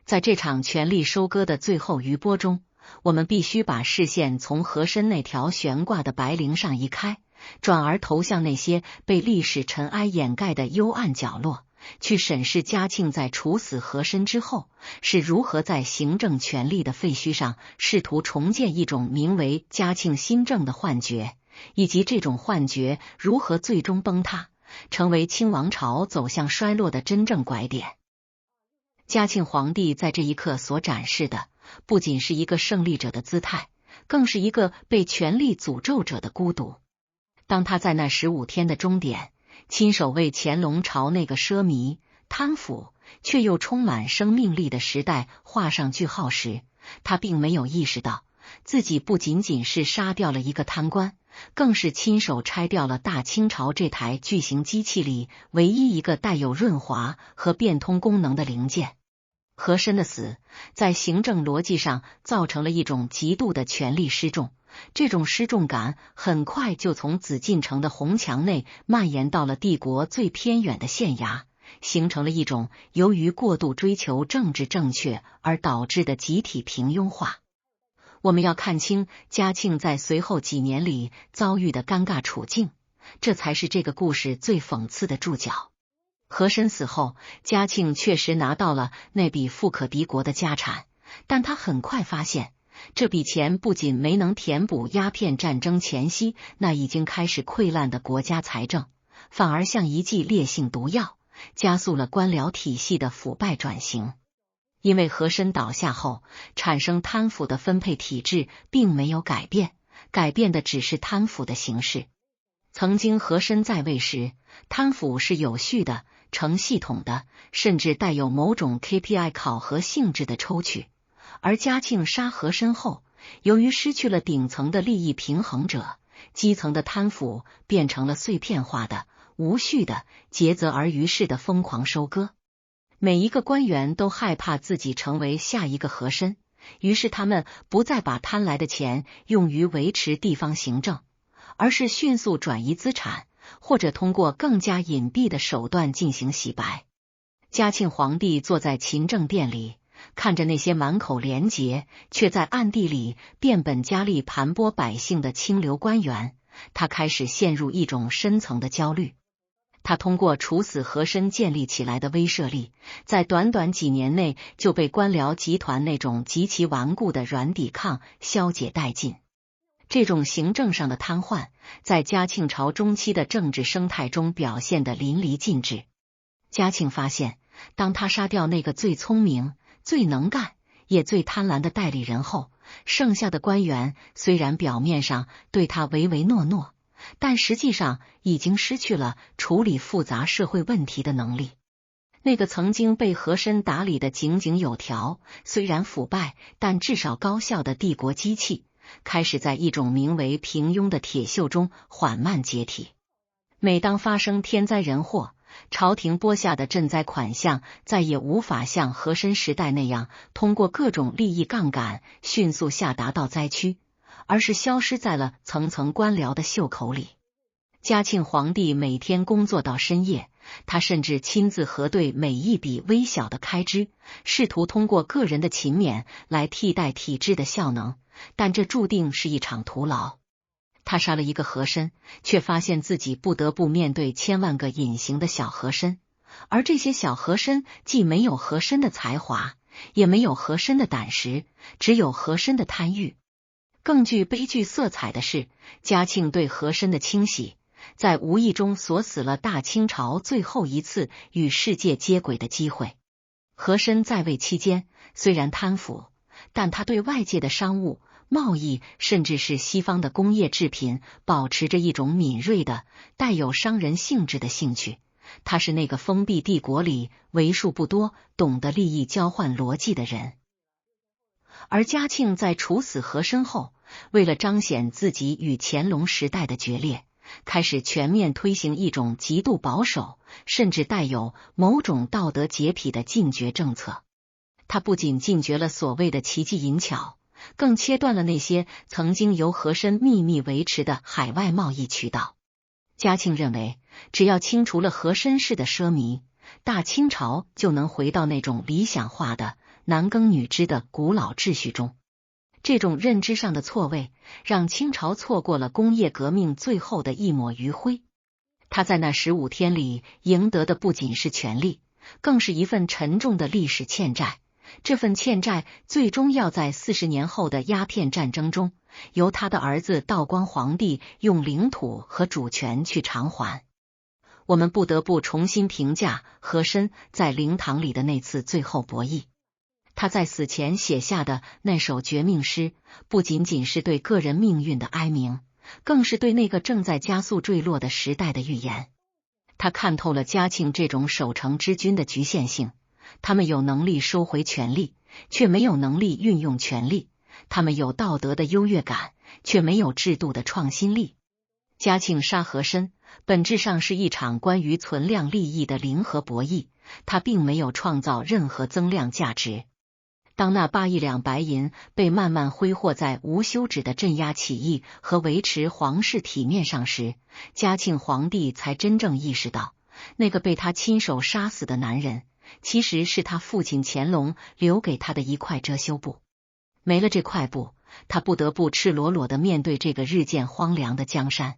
在这场权力收割的最后余波中，我们必须把视线从和珅那条悬挂的白绫上移开，转而投向那些被历史尘埃掩盖的幽暗角落，去审视嘉庆在处死和珅之后是如何在行政权力的废墟上试图重建一种名为嘉庆新政的幻觉，以及这种幻觉如何最终崩塌，成为清王朝走向衰落的真正拐点。嘉庆皇帝在这一刻所展示的，不仅是一个胜利者的姿态，更是一个被权力诅咒者的孤独。当他在那15天的终点，亲手为乾隆朝那个奢靡、贪腐却又充满生命力的时代画上句号时，他并没有意识到，自己不仅仅是杀掉了一个贪官，更是亲手拆掉了大清朝这台巨型机器里唯一一个带有润滑和变通功能的零件。和珅的死，在行政逻辑上造成了一种极度的权力失重，这种失重感很快就从紫禁城的红墙内蔓延到了帝国最偏远的县衙，形成了一种由于过度追求政治正确而导致的集体平庸化。我们要看清嘉庆在随后几年里遭遇的尴尬处境，这才是这个故事最讽刺的注脚。和珅死后，嘉庆确实拿到了那笔富可敌国的家产，但他很快发现，这笔钱不仅没能填补鸦片战争前夕那已经开始溃烂的国家财政，反而像一剂烈性毒药，加速了官僚体系的腐败转型。因为和珅倒下后，产生贪腐的分配体制并没有改变，改变的只是贪腐的形式。曾经和珅在位时，贪腐是有序的、成系统的，甚至带有某种 KPI 考核性质的抽取。而嘉庆杀和珅后，由于失去了顶层的利益平衡者，基层的贪腐变成了碎片化的、无序的、竭泽而渔式的疯狂收割。每一个官员都害怕自己成为下一个和珅，于是他们不再把贪来的钱用于维持地方行政，而是迅速转移资产，或者通过更加隐蔽的手段进行洗白。嘉庆皇帝坐在勤政殿里，看着那些满口廉洁却在暗地里变本加厉盘剥百姓的清流官员，他开始陷入一种深层的焦虑。他通过处死和珅建立起来的威慑力，在短短几年内就被官僚集团那种极其顽固的软抵抗消解殆尽。这种行政上的瘫痪，在嘉庆朝中期的政治生态中表现得淋漓尽致。嘉庆发现，当他杀掉那个最聪明、最能干也最贪婪的代理人后，剩下的官员虽然表面上对他唯唯诺诺，但实际上已经失去了处理复杂社会问题的能力。那个曾经被和珅打理得井井有条，虽然腐败但至少高效的帝国机器，开始在一种名为平庸的铁锈中缓慢解体。每当发生天灾人祸，朝廷拨下的赈灾款项再也无法像和珅时代那样通过各种利益杠杆迅速下达到灾区，而是消失在了层层官僚的袖口里。嘉庆皇帝每天工作到深夜，他甚至亲自核对每一笔微小的开支，试图通过个人的勤勉来替代体制的效能，但这注定是一场徒劳。他杀了一个和珅，却发现自己不得不面对千万个隐形的小和珅，而这些小和珅既没有和珅的才华，也没有和珅的胆识，只有和珅的贪欲。更具悲剧色彩的是，嘉庆对和珅的清洗，在无意中锁死了大清朝最后一次与世界接轨的机会。和珅在位期间，虽然贪腐，但他对外界的商务、贸易，甚至是西方的工业制品，保持着一种敏锐的、带有商人性质的兴趣。他是那个封闭帝国里为数不多懂得利益交换逻辑的人。而嘉庆在处死和珅后，为了彰显自己与乾隆时代的决裂，开始全面推行一种极度保守，甚至带有某种道德洁癖的禁绝政策。他不仅禁绝了所谓的奇技淫巧，更切断了那些曾经由和珅秘密维持的海外贸易渠道。嘉庆认为，只要清除了和珅式的奢靡，大清朝就能回到那种理想化的男耕女织的古老秩序中。这种认知上的错位，让清朝错过了工业革命最后的一抹余晖。他在那15天里赢得的不仅是权力，更是一份沉重的历史欠债。这份欠债最终要在40年后的鸦片战争中，由他的儿子道光皇帝用领土和主权去偿还。我们不得不重新评价和珅在灵堂里的那次最后博弈。他在死前写下的那首绝命诗，不仅仅是对个人命运的哀鸣，更是对那个正在加速坠落的时代的预言。他看透了嘉庆这种守成之君的局限性，他们有能力收回权力，却没有能力运用权力；他们有道德的优越感，却没有制度的创新力。嘉庆杀和珅本质上是一场关于存量利益的零和博弈，它并没有创造任何增量价值。当那8亿两白银被慢慢挥霍在无休止的镇压起义和维持皇室体面上时，嘉庆皇帝才真正意识到，那个被他亲手杀死的男人，其实是他父亲乾隆留给他的一块遮羞布。没了这块布，他不得不赤裸裸地面对这个日渐荒凉的江山。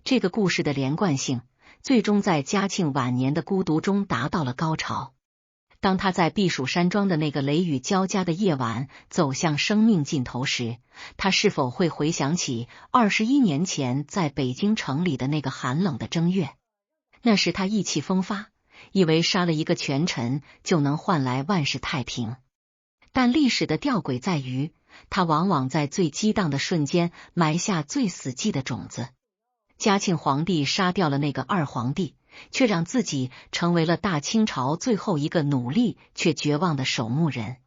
这个故事的连贯性，最终在嘉庆晚年的孤独中达到了高潮。当他在避暑山庄的那个雷雨交加的夜晚走向生命尽头时，他是否会回想起21年前在北京城里的那个寒冷的正月？那时他意气风发，以为杀了一个权臣就能换来万事太平。但历史的吊诡在于，他往往在最激荡的瞬间埋下最死寂的种子。嘉庆皇帝杀掉了那个二皇帝，却让自己成为了大清朝最后一个努力却绝望的守墓人。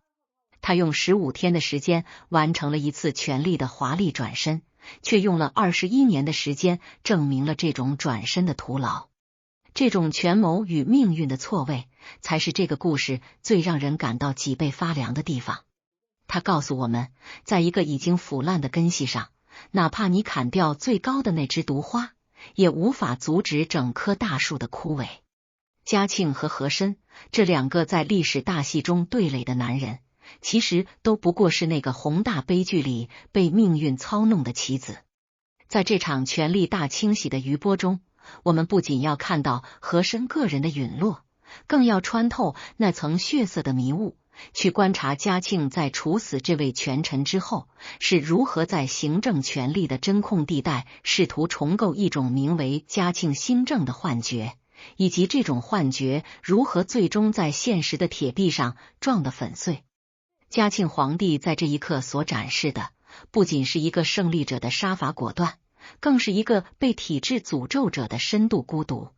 他用15天的时间完成了一次权力的华丽转身，却用了21年的时间证明了这种转身的徒劳。这种权谋与命运的错位，才是这个故事最让人感到脊背发凉的地方。他告诉我们，在一个已经腐烂的根系上，哪怕你砍掉最高的那枝毒花，也无法阻止整棵大树的枯萎。嘉庆和和珅这两个在历史大戏中对垒的男人，其实都不过是那个宏大悲剧里被命运操弄的棋子。在这场权力大清洗的余波中，我们不仅要看到和珅个人的陨落，更要穿透那层血色的迷雾，去观察嘉庆在处死这位权臣之后，是如何在行政权力的真空地带试图重构一种名为嘉庆新政的幻觉，以及这种幻觉如何最终在现实的铁壁上撞得粉碎。嘉庆皇帝在这一刻所展示的，不仅是一个胜利者的杀伐果断，更是一个被体制诅咒者的深度孤独。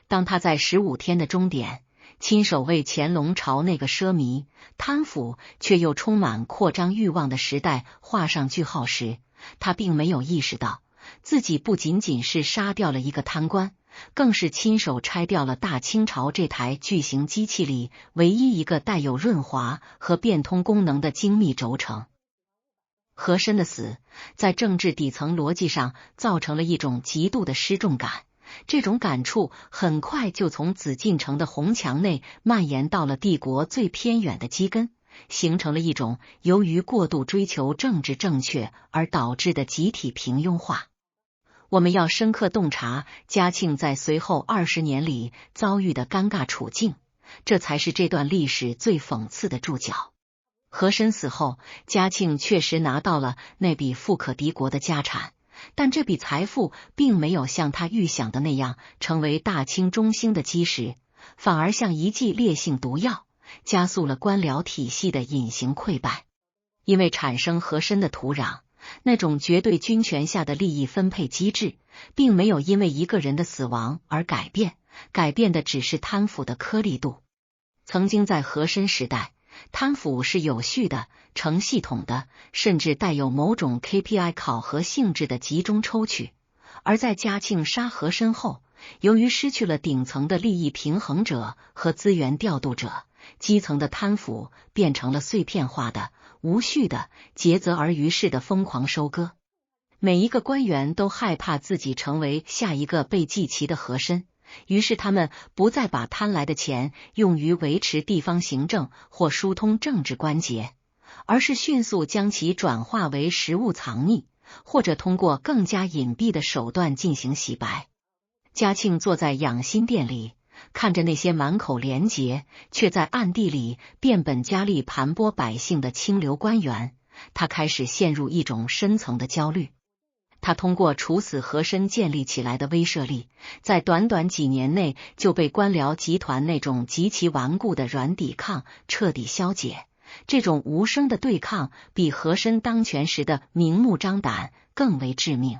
当他在15天的终点，亲手为乾隆朝那个奢靡、贪腐却又充满扩张欲望的时代画上句号时，他并没有意识到，自己不仅仅是杀掉了一个贪官，更是亲手拆掉了大清朝这台巨型机器里唯一一个带有润滑和变通功能的精密轴承。和珅的死，在政治底层逻辑上造成了一种极度的失重感，这种感触很快就从紫禁城的红墙内蔓延到了帝国最偏远的基根，形成了一种由于过度追求政治正确而导致的集体平庸化。我们要深刻洞察嘉庆在随后20年里遭遇的尴尬处境，这才是这段历史最讽刺的注脚。和珅死后，嘉庆确实拿到了那笔富可敌国的家产，但这笔财富并没有像他预想的那样成为大清中兴的基石，反而像一剂烈性毒药，加速了官僚体系的隐形溃败。因为产生和珅的土壤，那种绝对军权下的利益分配机制，并没有因为一个人的死亡而改变，改变的只是贪腐的颗粒度。曾经在和珅时代，贪腐是有序的、成系统的，甚至带有某种 KPI 考核性质的集中抽取。而在嘉庆杀和珅后，由于失去了顶层的利益平衡者和资源调度者，基层的贪腐变成了碎片化的、无序的、竭泽而渔式的疯狂收割。每一个官员都害怕自己成为下一个被祭旗的和珅，于是他们不再把贪来的钱用于维持地方行政或疏通政治关节，而是迅速将其转化为实物藏匿，或者通过更加隐蔽的手段进行洗白。嘉庆坐在养心殿里，看着那些满口廉洁却在暗地里变本加厉盘剥百姓的清流官员，他开始陷入一种深层的焦虑。他通过处死和珅建立起来的威慑力，在短短几年内就被官僚集团那种极其顽固的软抵抗彻底消解。这种无声的对抗比和珅当权时的明目张胆更为致命。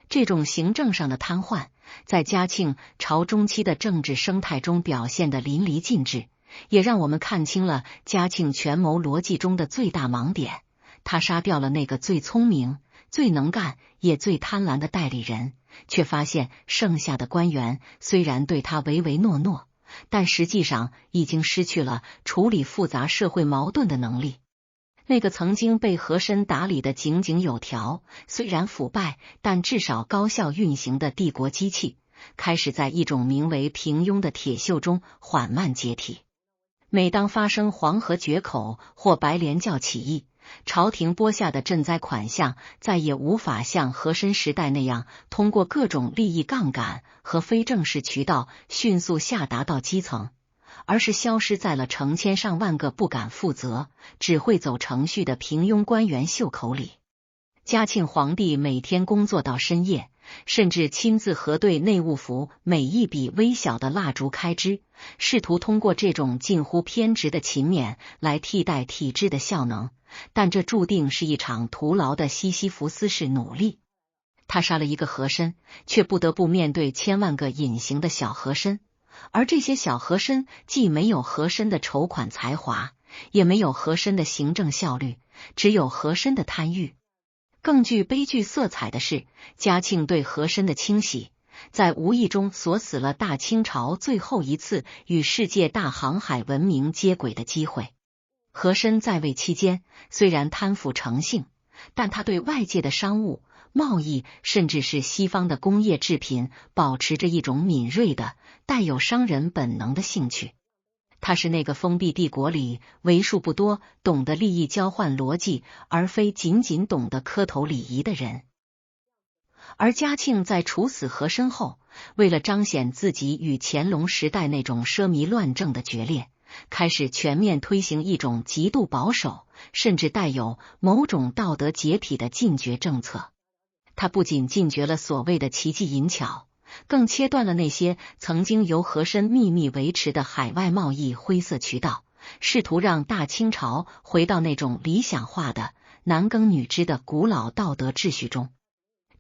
这种行政上的瘫痪，在嘉庆朝中期的政治生态中表现得淋漓尽致，也让我们看清了嘉庆权谋逻辑中的最大盲点。他杀掉了那个最聪明、最能干也最贪婪的代理人，却发现剩下的官员虽然对他唯唯诺诺，但实际上已经失去了处理复杂社会矛盾的能力。那个曾经被和珅打理得井井有条，虽然腐败，但至少高效运行的帝国机器，开始在一种名为平庸的铁锈中缓慢解体。每当发生黄河决口或白莲教起义，朝廷拨下的赈灾款项再也无法像和珅时代那样通过各种利益杠杆和非正式渠道迅速下达到基层，而是消失在了成千上万个不敢负责、只会走程序的平庸官员袖口里。嘉庆皇帝每天工作到深夜，甚至亲自核对内务府每一笔微小的蜡烛开支，试图通过这种近乎偏执的勤勉来替代体制的效能，但这注定是一场徒劳的西西弗斯式努力。他杀了一个和珅，却不得不面对千万个隐形的小和珅，而这些小和珅既没有和珅的筹款才华，也没有和珅的行政效率，只有和珅的贪欲。更具悲剧色彩的是，嘉庆对和珅的清洗，在无意中锁死了大清朝最后一次与世界大航海文明接轨的机会。和珅在位期间，虽然贪腐成性，但他对外界的商务、贸易，甚至是西方的工业制品，保持着一种敏锐的、带有商人本能的兴趣。他是那个封闭帝国里为数不多懂得利益交换逻辑，而非仅仅懂得磕头礼仪的人。而嘉庆在处死和珅后，为了彰显自己与乾隆时代那种奢靡乱政的决裂，开始全面推行一种极度保守，甚至带有某种道德洁癖的禁绝政策。他不仅禁绝了所谓的奇技淫巧，更切断了那些曾经由和珅秘密维持的海外贸易灰色渠道，试图让大清朝回到那种理想化的男耕女织的古老道德秩序中。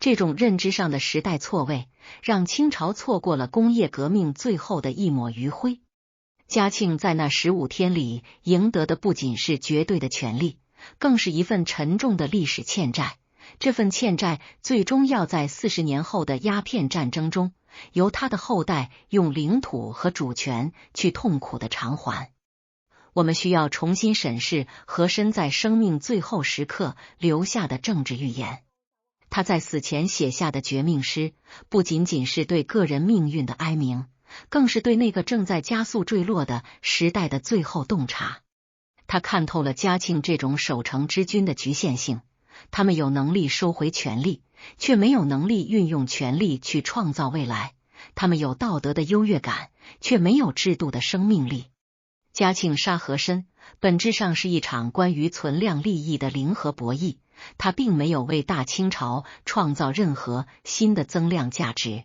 这种认知上的时代错位，让清朝错过了工业革命最后的一抹余晖。嘉庆在那15天里赢得的不仅是绝对的权力，更是一份沉重的历史欠债。这份欠债最终要在40年后的鸦片战争中，由他的后代用领土和主权去痛苦的偿还。我们需要重新审视和珅在生命最后时刻留下的政治预言。他在死前写下的绝命诗，不仅仅是对个人命运的哀鸣，更是对那个正在加速坠落的时代的最后洞察。他看透了嘉庆这种守成之君的局限性。他们有能力收回权力，却没有能力运用权力去创造未来。他们有道德的优越感，却没有制度的生命力。嘉庆杀和珅，本质上是一场关于存量利益的零和博弈，他并没有为大清朝创造任何新的增量价值。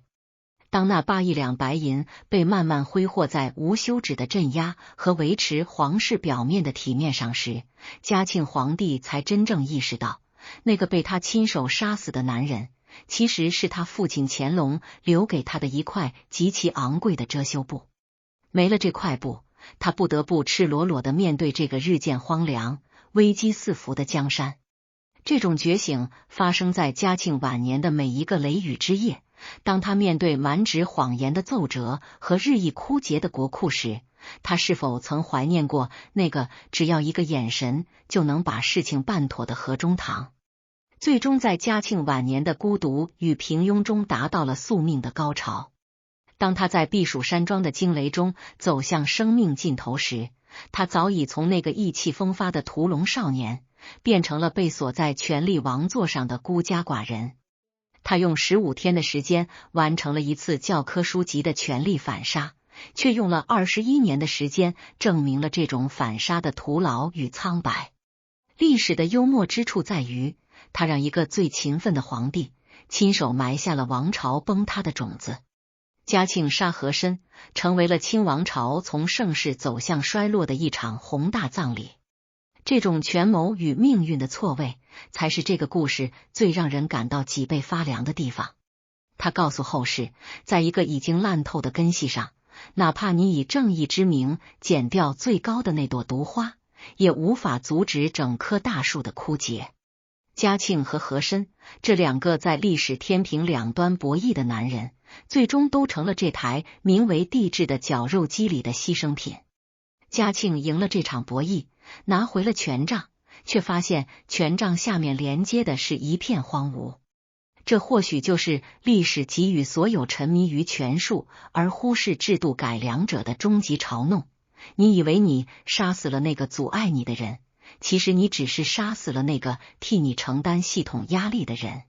当那8亿两白银被慢慢挥霍在无休止的镇压和维持皇室表面的体面上时，嘉庆皇帝才真正意识到，那个被他亲手杀死的男人，其实是他父亲乾隆留给他的一块极其昂贵的遮羞布。没了这块布，他不得不赤裸裸地面对这个日渐荒凉、危机四伏的江山。这种觉醒发生在嘉庆晚年的每一个雷雨之夜。当他面对满纸谎言的奏折和日益枯竭的国库时，他是否曾怀念过那个只要一个眼神就能把事情办妥的河中堂？最终在嘉庆晚年的孤独与平庸中达到了宿命的高潮。当他在避暑山庄的惊雷中走向生命尽头时，他早已从那个意气风发的屠龙少年，变成了被锁在权力王座上的孤家寡人。他用15天的时间完成了一次教科书级的权力反杀，却用了21年的时间证明了这种反杀的徒劳与苍白。历史的幽默之处在于，他让一个最勤奋的皇帝亲手埋下了王朝崩塌的种子。嘉庆杀和珅，成为了清王朝从盛世走向衰落的一场宏大葬礼。这种权谋与命运的错位，才是这个故事最让人感到脊背发凉的地方。他告诉后世，在一个已经烂透的根系上，哪怕你以正义之名剪掉最高的那朵毒花，也无法阻止整棵大树的枯竭。嘉庆和和珅这两个在历史天平两端博弈的男人，最终都成了这台名为帝制的绞肉机里的牺牲品。嘉庆赢了这场博弈，拿回了权杖，却发现权杖下面连接的是一片荒芜。这或许就是历史给予所有沉迷于权术而忽视制度改良者的终极嘲弄。你以为你杀死了那个阻碍你的人，其实你只是杀死了那个替你承担系统压力的人。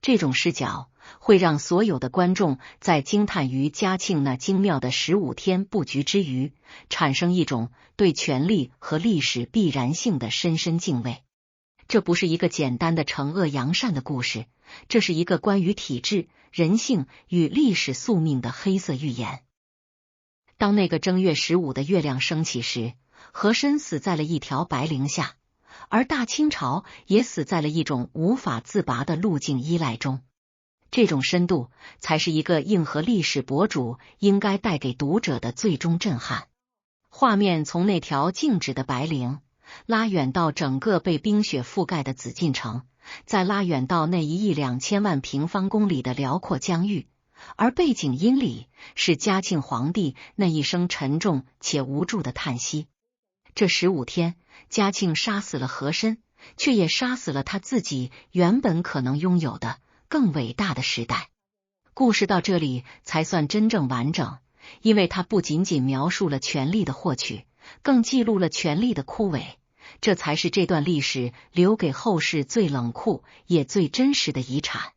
这种视角会让所有的观众在惊叹于嘉庆那精妙的15天布局之余，产生一种对权力和历史必然性的深深敬畏。这不是一个简单的惩恶扬善的故事，这是一个关于体制、人性与历史宿命的黑色预言。当那个正月15的月亮升起时，和珅死在了一条白绫下，而大清朝也死在了一种无法自拔的路径依赖中。这种深度才是一个硬核历史博主应该带给读者的最终震撼。画面从那条静止的白绫拉远到整个被冰雪覆盖的紫禁城，再拉远到那1亿2千万平方公里的辽阔疆域，而背景音里是嘉庆皇帝那一声沉重且无助的叹息。这15天，嘉庆杀死了和珅，却也杀死了他自己原本可能拥有的更伟大的时代。故事到这里才算真正完整，因为它不仅仅描述了权力的获取，更记录了权力的枯萎。这才是这段历史留给后世最冷酷也最真实的遗产。